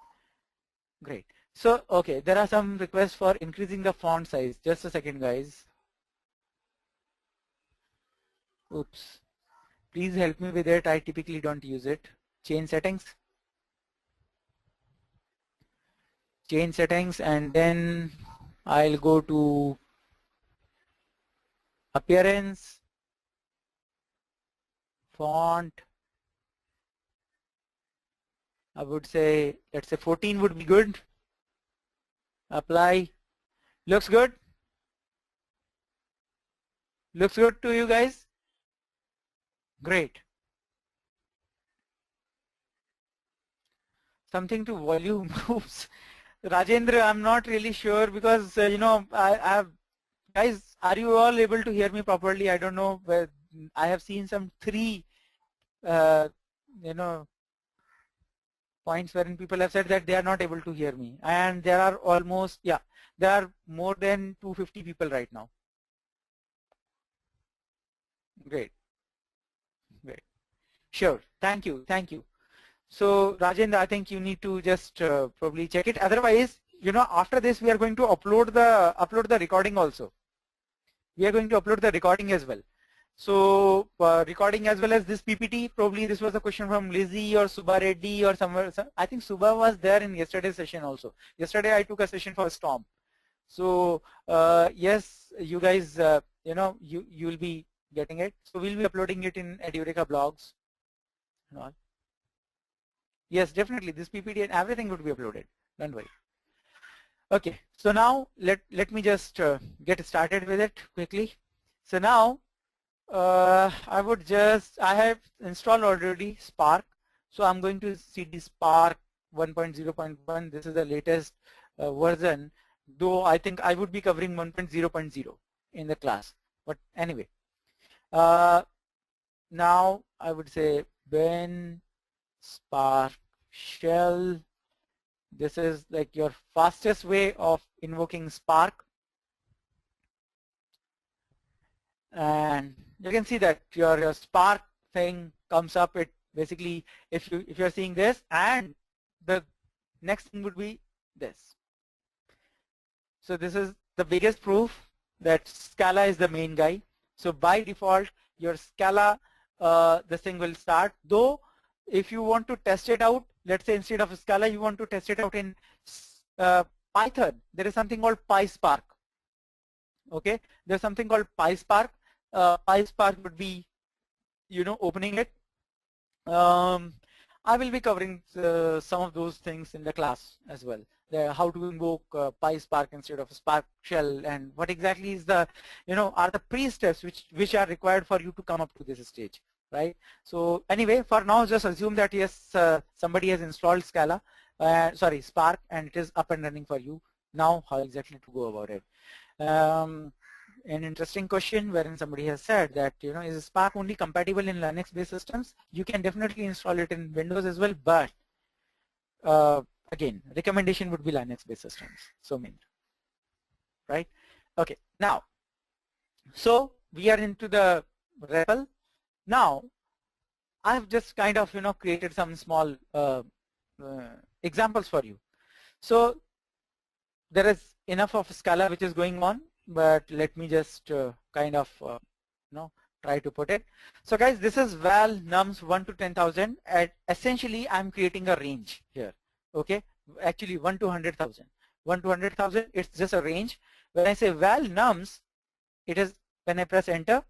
Great. So, okay, there are some requests for increasing the font size. Just a second, guys. Oops. Please help me with it. I typically don't use it. Change settings. Change settings, and then I'll go to appearance, font. I would say, let's say 14 would be good. Apply. Looks good? Looks good to you guys? Great. Something to volume moves. Rajendra, I'm not really sure because, I have, guys, are you all able to hear me properly? I don't know, but I have seen some 3, points wherein people have said that they are not able to hear me. And there are almost, there are more than 250 people right now. Great. Great. Sure. Thank you. Thank you. So Rajendra, I think you need to just probably check it. Otherwise, after this we are going to upload the recording also. We are going to upload the recording as well. So recording as well as this PPT. Probably this was a question from Lizzie or Subha Reddy or somewhere. I think Subha was there in yesterday's session also. Yesterday I took a session for Storm. So yes, you guys, you will be getting it. So we'll be uploading it in Edureka blogs and all. Yes, definitely. This PPT and everything would be uploaded. Don't worry. Okay. So now let me just get started with it quickly. So now I have installed already Spark. So I'm going to cd Spark 1.0.1. This is the latest version, though I think I would be covering 1.0.0 in the class. But anyway, now I would say when Spark shell, this is like your fastest way of invoking Spark. And you can see that your Spark thing comes up. It basically, if you're seeing this, and the next thing would be this. So this is the biggest proof that Scala is the main guy. So by default, your Scala, this thing will start. Though, if you want to test it out, let's say instead of Scala, you want to test it out in Python. There is something called PySpark. Okay, there's something called PySpark. PySpark would be, opening it. I will be covering some of those things in the class as well. How to invoke PySpark instead of a Spark shell, and what exactly is the, are the pre-steps which are required for you to come up to this stage, right? So anyway, for now, just assume that yes, somebody has installed Scala, Spark, and it is up and running for you. Now, how exactly to go about it? An interesting question wherein somebody has said that, is Spark only compatible in Linux-based systems? You can definitely install it in Windows as well, but again, recommendation would be Linux-based systems. So mainly, right? Okay. Now, so we are into the REPL. Now, I've just kind of, created some small examples for you. So there is enough of Scala which is going on, but let me just kind of, try to put it. So guys, this is val nums 1 to 10,000. Essentially, I'm creating a range here. Okay, actually 1 to 100,000. 1 to 100,000, it's just a range. When I say val nums, it is, when I press enter,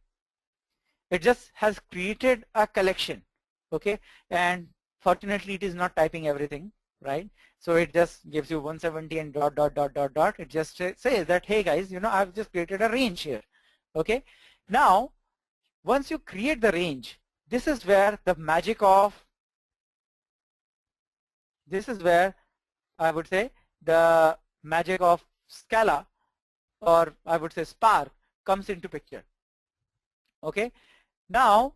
it just has created a collection. Okay, and fortunately, it is not typing everything, right? So it just gives you 170 and dot, dot, dot, dot, dot. It just says that, hey guys, I've just created a range here. Okay. Now, once you create the range, this is where the magic of, this is where I would say the magic of Scala, or I would say Spark, comes into picture. Okay. Now,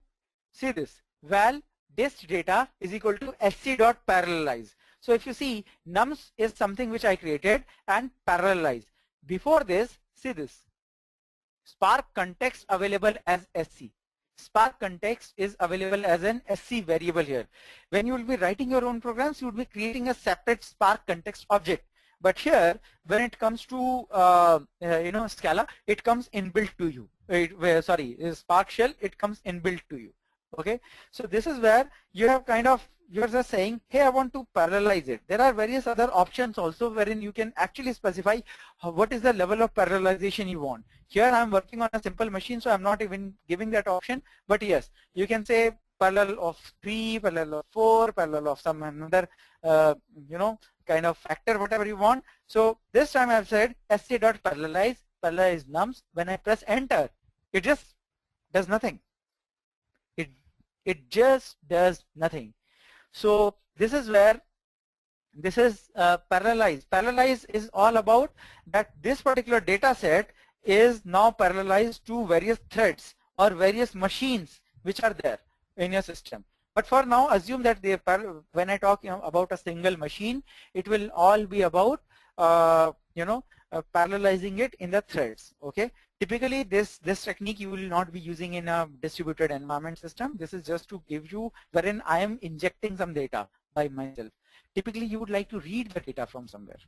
see this, val dist data is equal to sc.parallelize. So if you see, nums is something which I created and parallelize. Before this, see this, Spark context available as sc. Spark context is available as an sc variable here. When you will be writing your own programs, you will be creating a separate Spark context object. But here, when it comes to Scala, it comes inbuilt to you. Spark shell, it comes inbuilt to you. Okay, so this is where you have kind of, you're just saying, hey, I want to parallelize it. There are various other options also wherein you can actually specify what is the level of parallelization you want. Here I'm working on a simple machine, so I'm not even giving that option. But yes, you can say parallel of 3, parallel of 4, parallel of some another, kind of factor, whatever you want. So this time I've said sc.parallelize, parallelize nums. When I press enter, it just does nothing. It just does nothing. So this is where this is parallelize. Parallelize is all about that this particular data set is now parallelized to various threads or various machines which are there in your system. But for now, assume that they, when I talk about a single machine, it will all be about parallelizing it in the threads. Okay. Typically, this technique you will not be using in a distributed environment system. This is just to give you wherein I am injecting some data by myself. Typically, you would like to read the data from somewhere,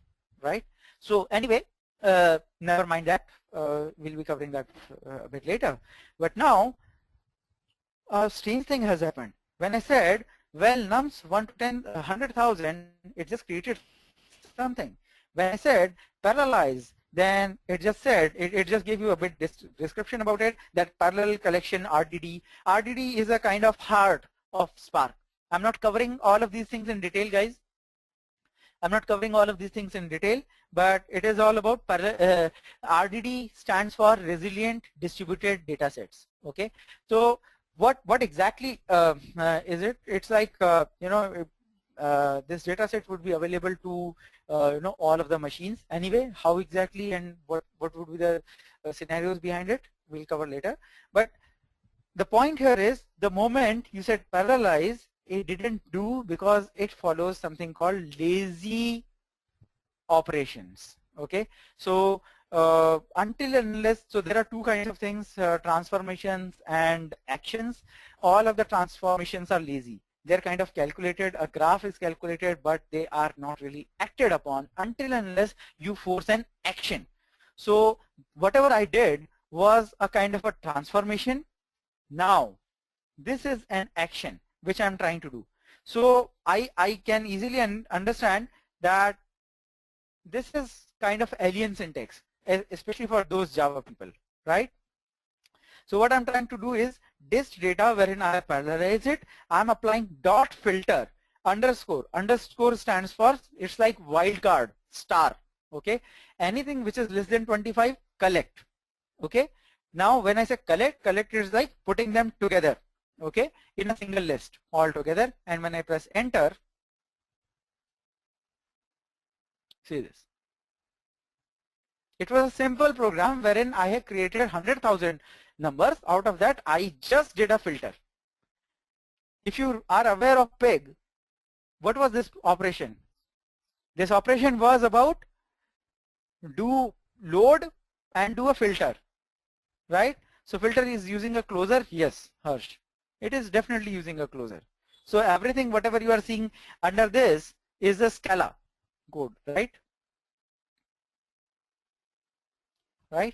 right? So anyway, never mind that. We'll be covering that a bit later. But now, a strange thing has happened. When I said, well, nums 1 to 10, 100,000, it just created something. When I said parallelize, then it just said, it just gave you a bit description about it, that parallel collection RDD. RDD is a kind of heart of Spark. I'm not covering all of these things in detail, guys. I'm not covering all of these things in detail, but it is all about RDD stands for resilient distributed data sets. Okay, so what exactly is it? It's like this data set would be available to all of the machines anyway. How exactly and what would be the scenarios behind it, we'll cover later. But the point here is, the moment you said parallelize, it didn't do because it follows something called lazy operations. Okay, so until and unless, so there are two kinds of things, transformations and actions. All of the transformations are lazy. They're kind of calculated, a graph is calculated, but they are not really acted upon until and unless you force an action. So whatever I did was a kind of a transformation. Now this is an action which I'm trying to do. So I can easily understand that this is kind of alien syntax, especially for those Java people, right? So what I'm trying to do is dist data wherein I parallelize it. I'm applying dot filter underscore. Underscore stands for, it's like wildcard star. Okay, anything which is less than 25, collect. Okay, now when I say collect, collect is like putting them together. Okay, in a single list all together. And when I press enter, see this. It was a simple program wherein I had created 100,000 numbers. Out of that, I just did a filter. If you are aware of pig, what was this operation? This operation was about do load and do a filter, right? So filter is using a closer. Yes, Harsh, it is definitely using a closer. So everything, whatever you are seeing under this is a Scala code, right? Right?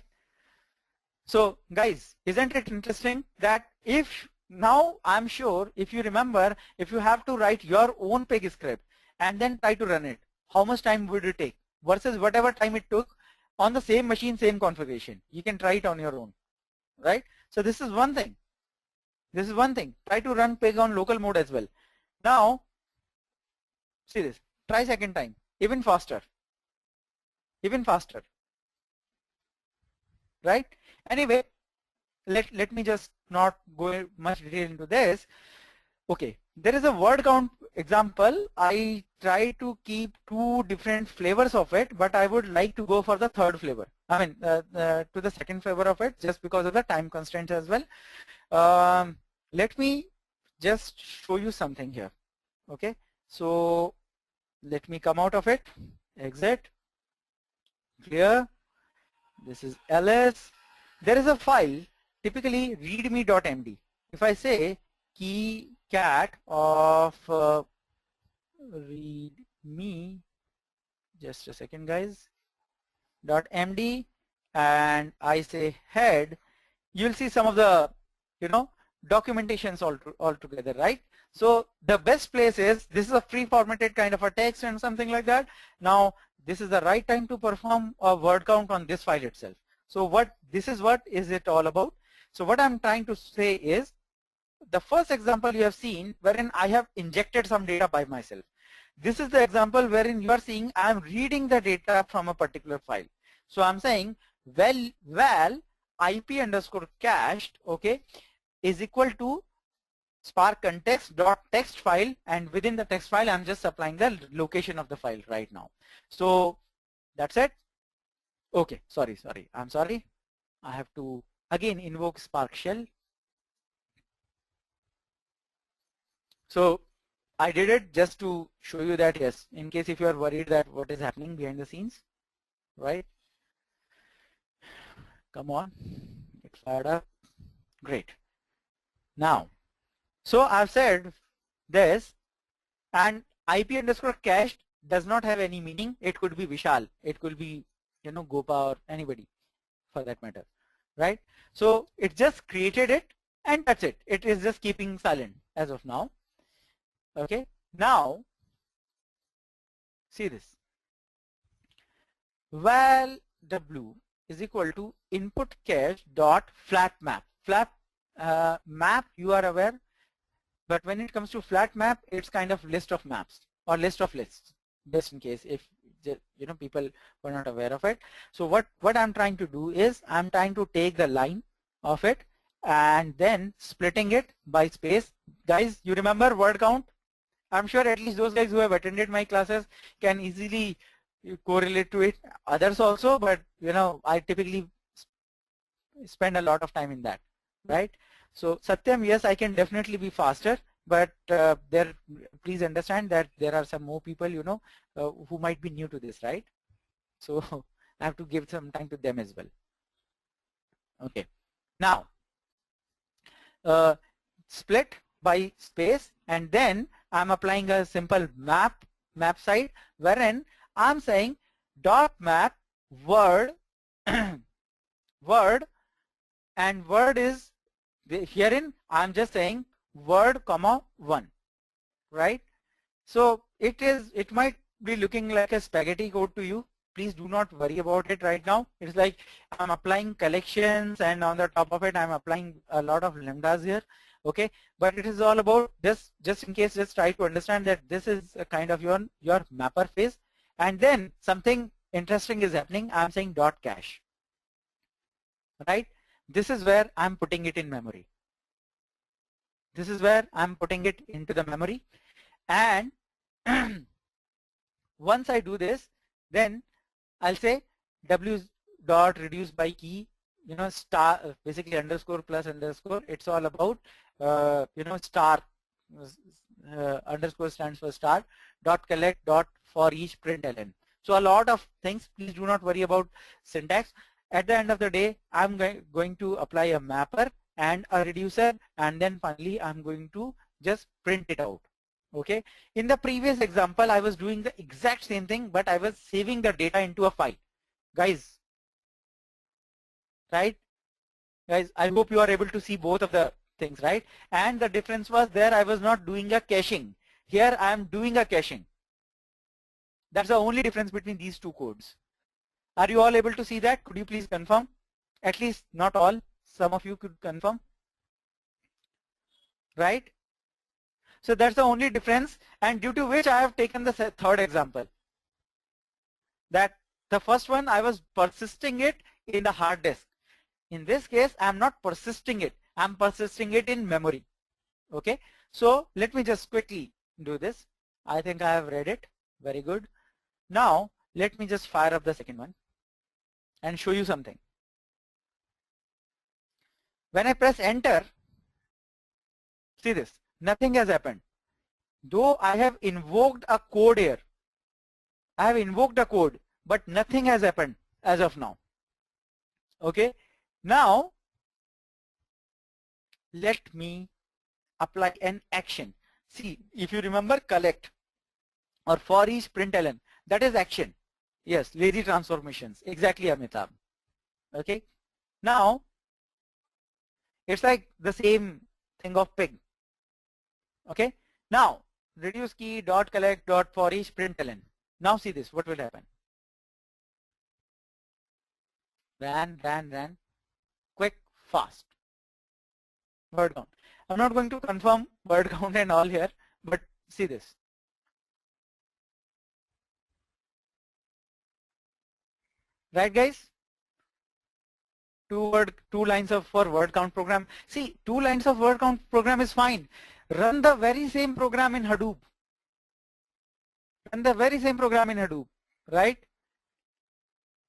So guys, isn't it interesting that if now I'm sure if you remember, if you have to write your own pig script and then try to run it, how much time would it take versus whatever time it took on the same machine, same configuration? You can try it on your own, right? So this is one thing. This is one thing. Try to run pig on local mode as well. Now, see this. Try second time. Even faster. Even faster. Right? Anyway, let me just not go much detail into this. Okay, there is a word count example. I try to keep two different flavors of it, but I would like to go for the third flavor. I mean, to the second flavor of it, just because of the time constraints as well. Let me just show you something here. Okay, so let me come out of it. Exit. Clear. This is ls. There is a file, typically readme.md. If I say key cat of readme, just a second guys, .md, and I say head, you'll see some of the documentations all together, right? So the best place is, this is a pre-formatted kind of a text and something like that. Now this is the right time to perform a word count on this file itself. So what is it all about? So what I'm trying to say is, the first example you have seen wherein I have injected some data by myself. This is the example wherein you are seeing I am reading the data from a particular file. So I'm saying val IP underscore cached, okay, is equal to Spark context dot text file, and within the text file I'm just supplying the location of the file right now. So that's it. Okay, sorry, I'm sorry. I have to again invoke Spark shell. So I did it just to show you that, yes, in case if you are worried that what is happening behind the scenes, right? Come on, get fired up. Great. Now, so I've said this, and IP underscore cached does not have any meaning. It could be Vishal, it could be Gopa or anybody for that matter, right? So it just created it and that's it. It is just keeping silent as of now. Okay, now see this. Val w is equal to input cache dot flat map. Flat map, you are aware, but when it comes to flat map, it's kind of list of maps or list of lists, just in case if people were not aware of it. So what I'm trying to do is I'm trying to take the line of it and then splitting it by space. Guys, you remember word count? I'm sure at least those guys who have attended my classes can easily correlate to it. Others also, but you know, I typically spend a lot of time in that, right? So Satyam, yes, I can definitely be faster, but please understand that there are some more people, you know, who might be new to this, right? So I have to give some time to them as well. Okay. Now, split by space, and then I'm applying a simple map side, wherein I'm saying dot map word word, and word is herein I'm just saying word comma 1, right? So it might be looking like a spaghetti code to you. Please do not worry about it right now. It's like I'm applying collections, and on the top of it I'm applying a lot of lambdas here. Okay, but it is all about just in case, just try to understand that this is a kind of your mapper phase, and then something interesting is happening. I'm saying dot cache, right? This is where I'm putting it in memory. This is where I'm putting it into the memory, and once I do this, then I'll say w dot reduce by key, you know, star, basically underscore plus underscore. It's all about you know, star, underscore stands for star, dot collect dot for each println. So a lot of things. Please do not worry about syntax. At the end of the day, I'm going to apply a mapper and a reducer, and then finally I'm going to just print it out. Okay. In the previous example, I was doing the exact same thing, but I was saving the data into a file. Guys, right? Guys, I hope you are able to see both of the things, right? And the difference was there I was not doing a caching. Here I am doing a caching. That's the only difference between these two codes. Are you all able to see that? Could you please confirm? At least not all. Some of you could confirm. Right? So that's the only difference, and due to which I have taken the third example. That the first one I was persisting it in the hard disk. In this case, I'm not persisting it. I'm persisting it in memory. Okay. So let me just quickly do this. I think I have read it. Very good. Now let me just fire up the second one and show you something. When I press enter, see this, nothing has happened. Though I have invoked a code here. I have invoked a code, but nothing has happened as of now. Okay. Now let me apply an action. See, if you remember collect or for each println, that is action. Yes, lazy transformations. Exactly, Amitabh. Okay. Now it's like the same thing of pig. Okay. Now reduce key dot collect dot for each println. Now see this. What will happen? Ran. Quick, fast. Word count. I'm not going to confirm word count and all here, but see this. Right, guys? Two lines of for word count program. See, 2 lines of word count program is fine. Run the very same program in Hadoop. Run the very same program in Hadoop, right?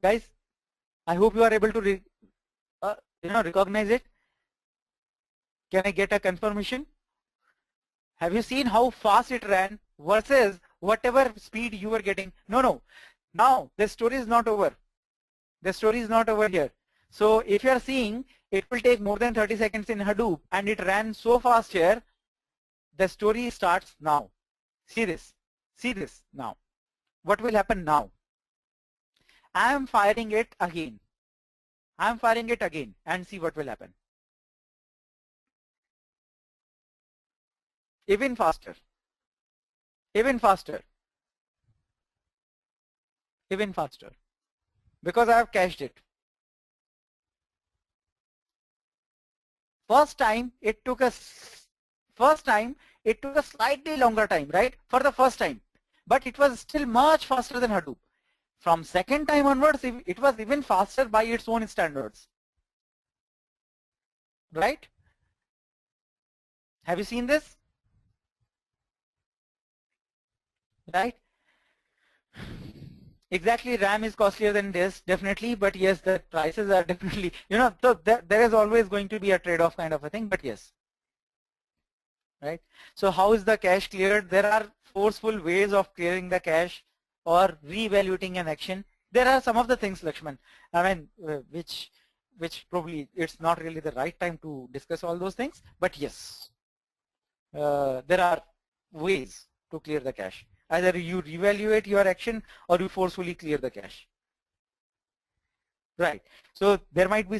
Guys, I hope you are able to recognize it. Can I get a confirmation? Have you seen how fast it ran versus whatever speed you were getting? No. Now the story is not over. The story is not over here. So if you are seeing it will take more than 30 seconds in Hadoop and it ran so fast here, the story starts now. See this. See this now. What will happen now? I am firing it again. I am firing it again and see what will happen. Even faster. Even faster. Even faster. Because I have cached it. First time it took a slightly longer time, right? For the first time. But it was still much faster than Hadoop. From second time onwards, it was even faster by its own standards. Right? Have you seen this? right? Exactly, RAM is costlier than disk, definitely, but yes, the prices are definitely, so there is always going to be a trade-off kind of a thing, but yes, right? So how is the cache cleared? There are forceful ways of clearing the cache or re-evaluating an action. There are some of the things, Lakshman, I mean, which probably it's not really the right time to discuss all those things, but yes, there are ways to clear the cache. Either you reevaluate your action or you forcefully clear the cache. Right. So there might be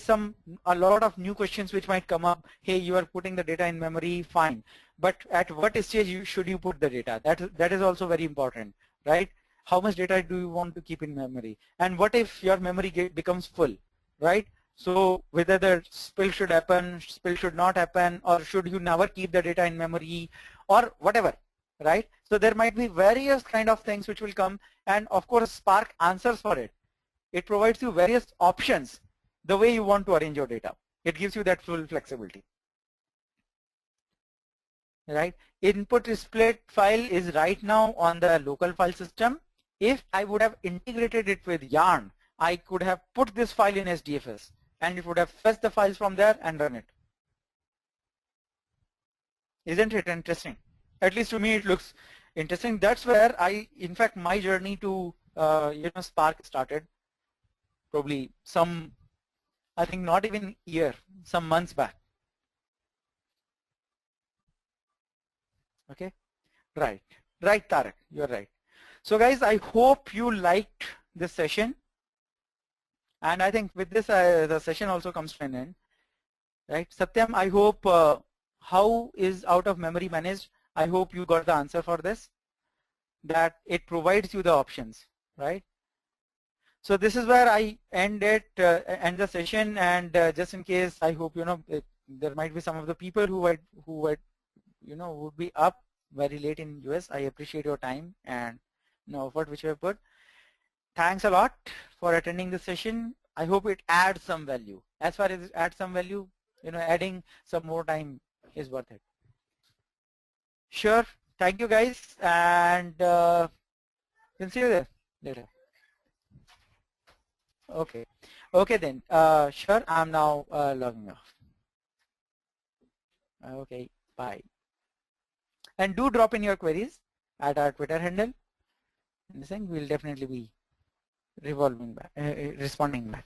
a lot of new questions which might come up. Hey, you are putting the data in memory, fine. But at what stage should you put the data? That is also very important, right? How much data do you want to keep in memory? And what if your memory becomes full, right? So whether the spill should happen, spill should not happen, or should you never keep the data in memory, or whatever, right? So there might be various kind of things which will come, and of course Spark answers for it. It provides you various options the way you want to arrange your data. It gives you that full flexibility. Right? Input split file is right now on the local file system. If I would have integrated it with Yarn, I could have put this file in SDFS and it would have fetched the files from there and run it. Isn't it interesting? At least to me it looks interesting. That's where in fact my journey to Spark started. Probably I think not even a year, some months back. Okay, right, Tarak, you're right. So guys, I hope you liked this session, and I think with this the session also comes to an end, right? Satyam, I hope how is out of memory managed? I hope you got the answer for this, that it provides you the options, right? So this is where I end the session, and just in case, I hope there might be some of the people who would be up very late in US. I appreciate your time and effort which you have put. Thanks a lot for attending the session. I hope it adds some value. As far as it adds some value, adding some more time is worth it. Sure. Thank you guys, and we'll see you there later. Okay. Okay then. Sure. I'm now logging off. Okay. Bye. And do drop in your queries at our Twitter handle. And we'll definitely be responding back.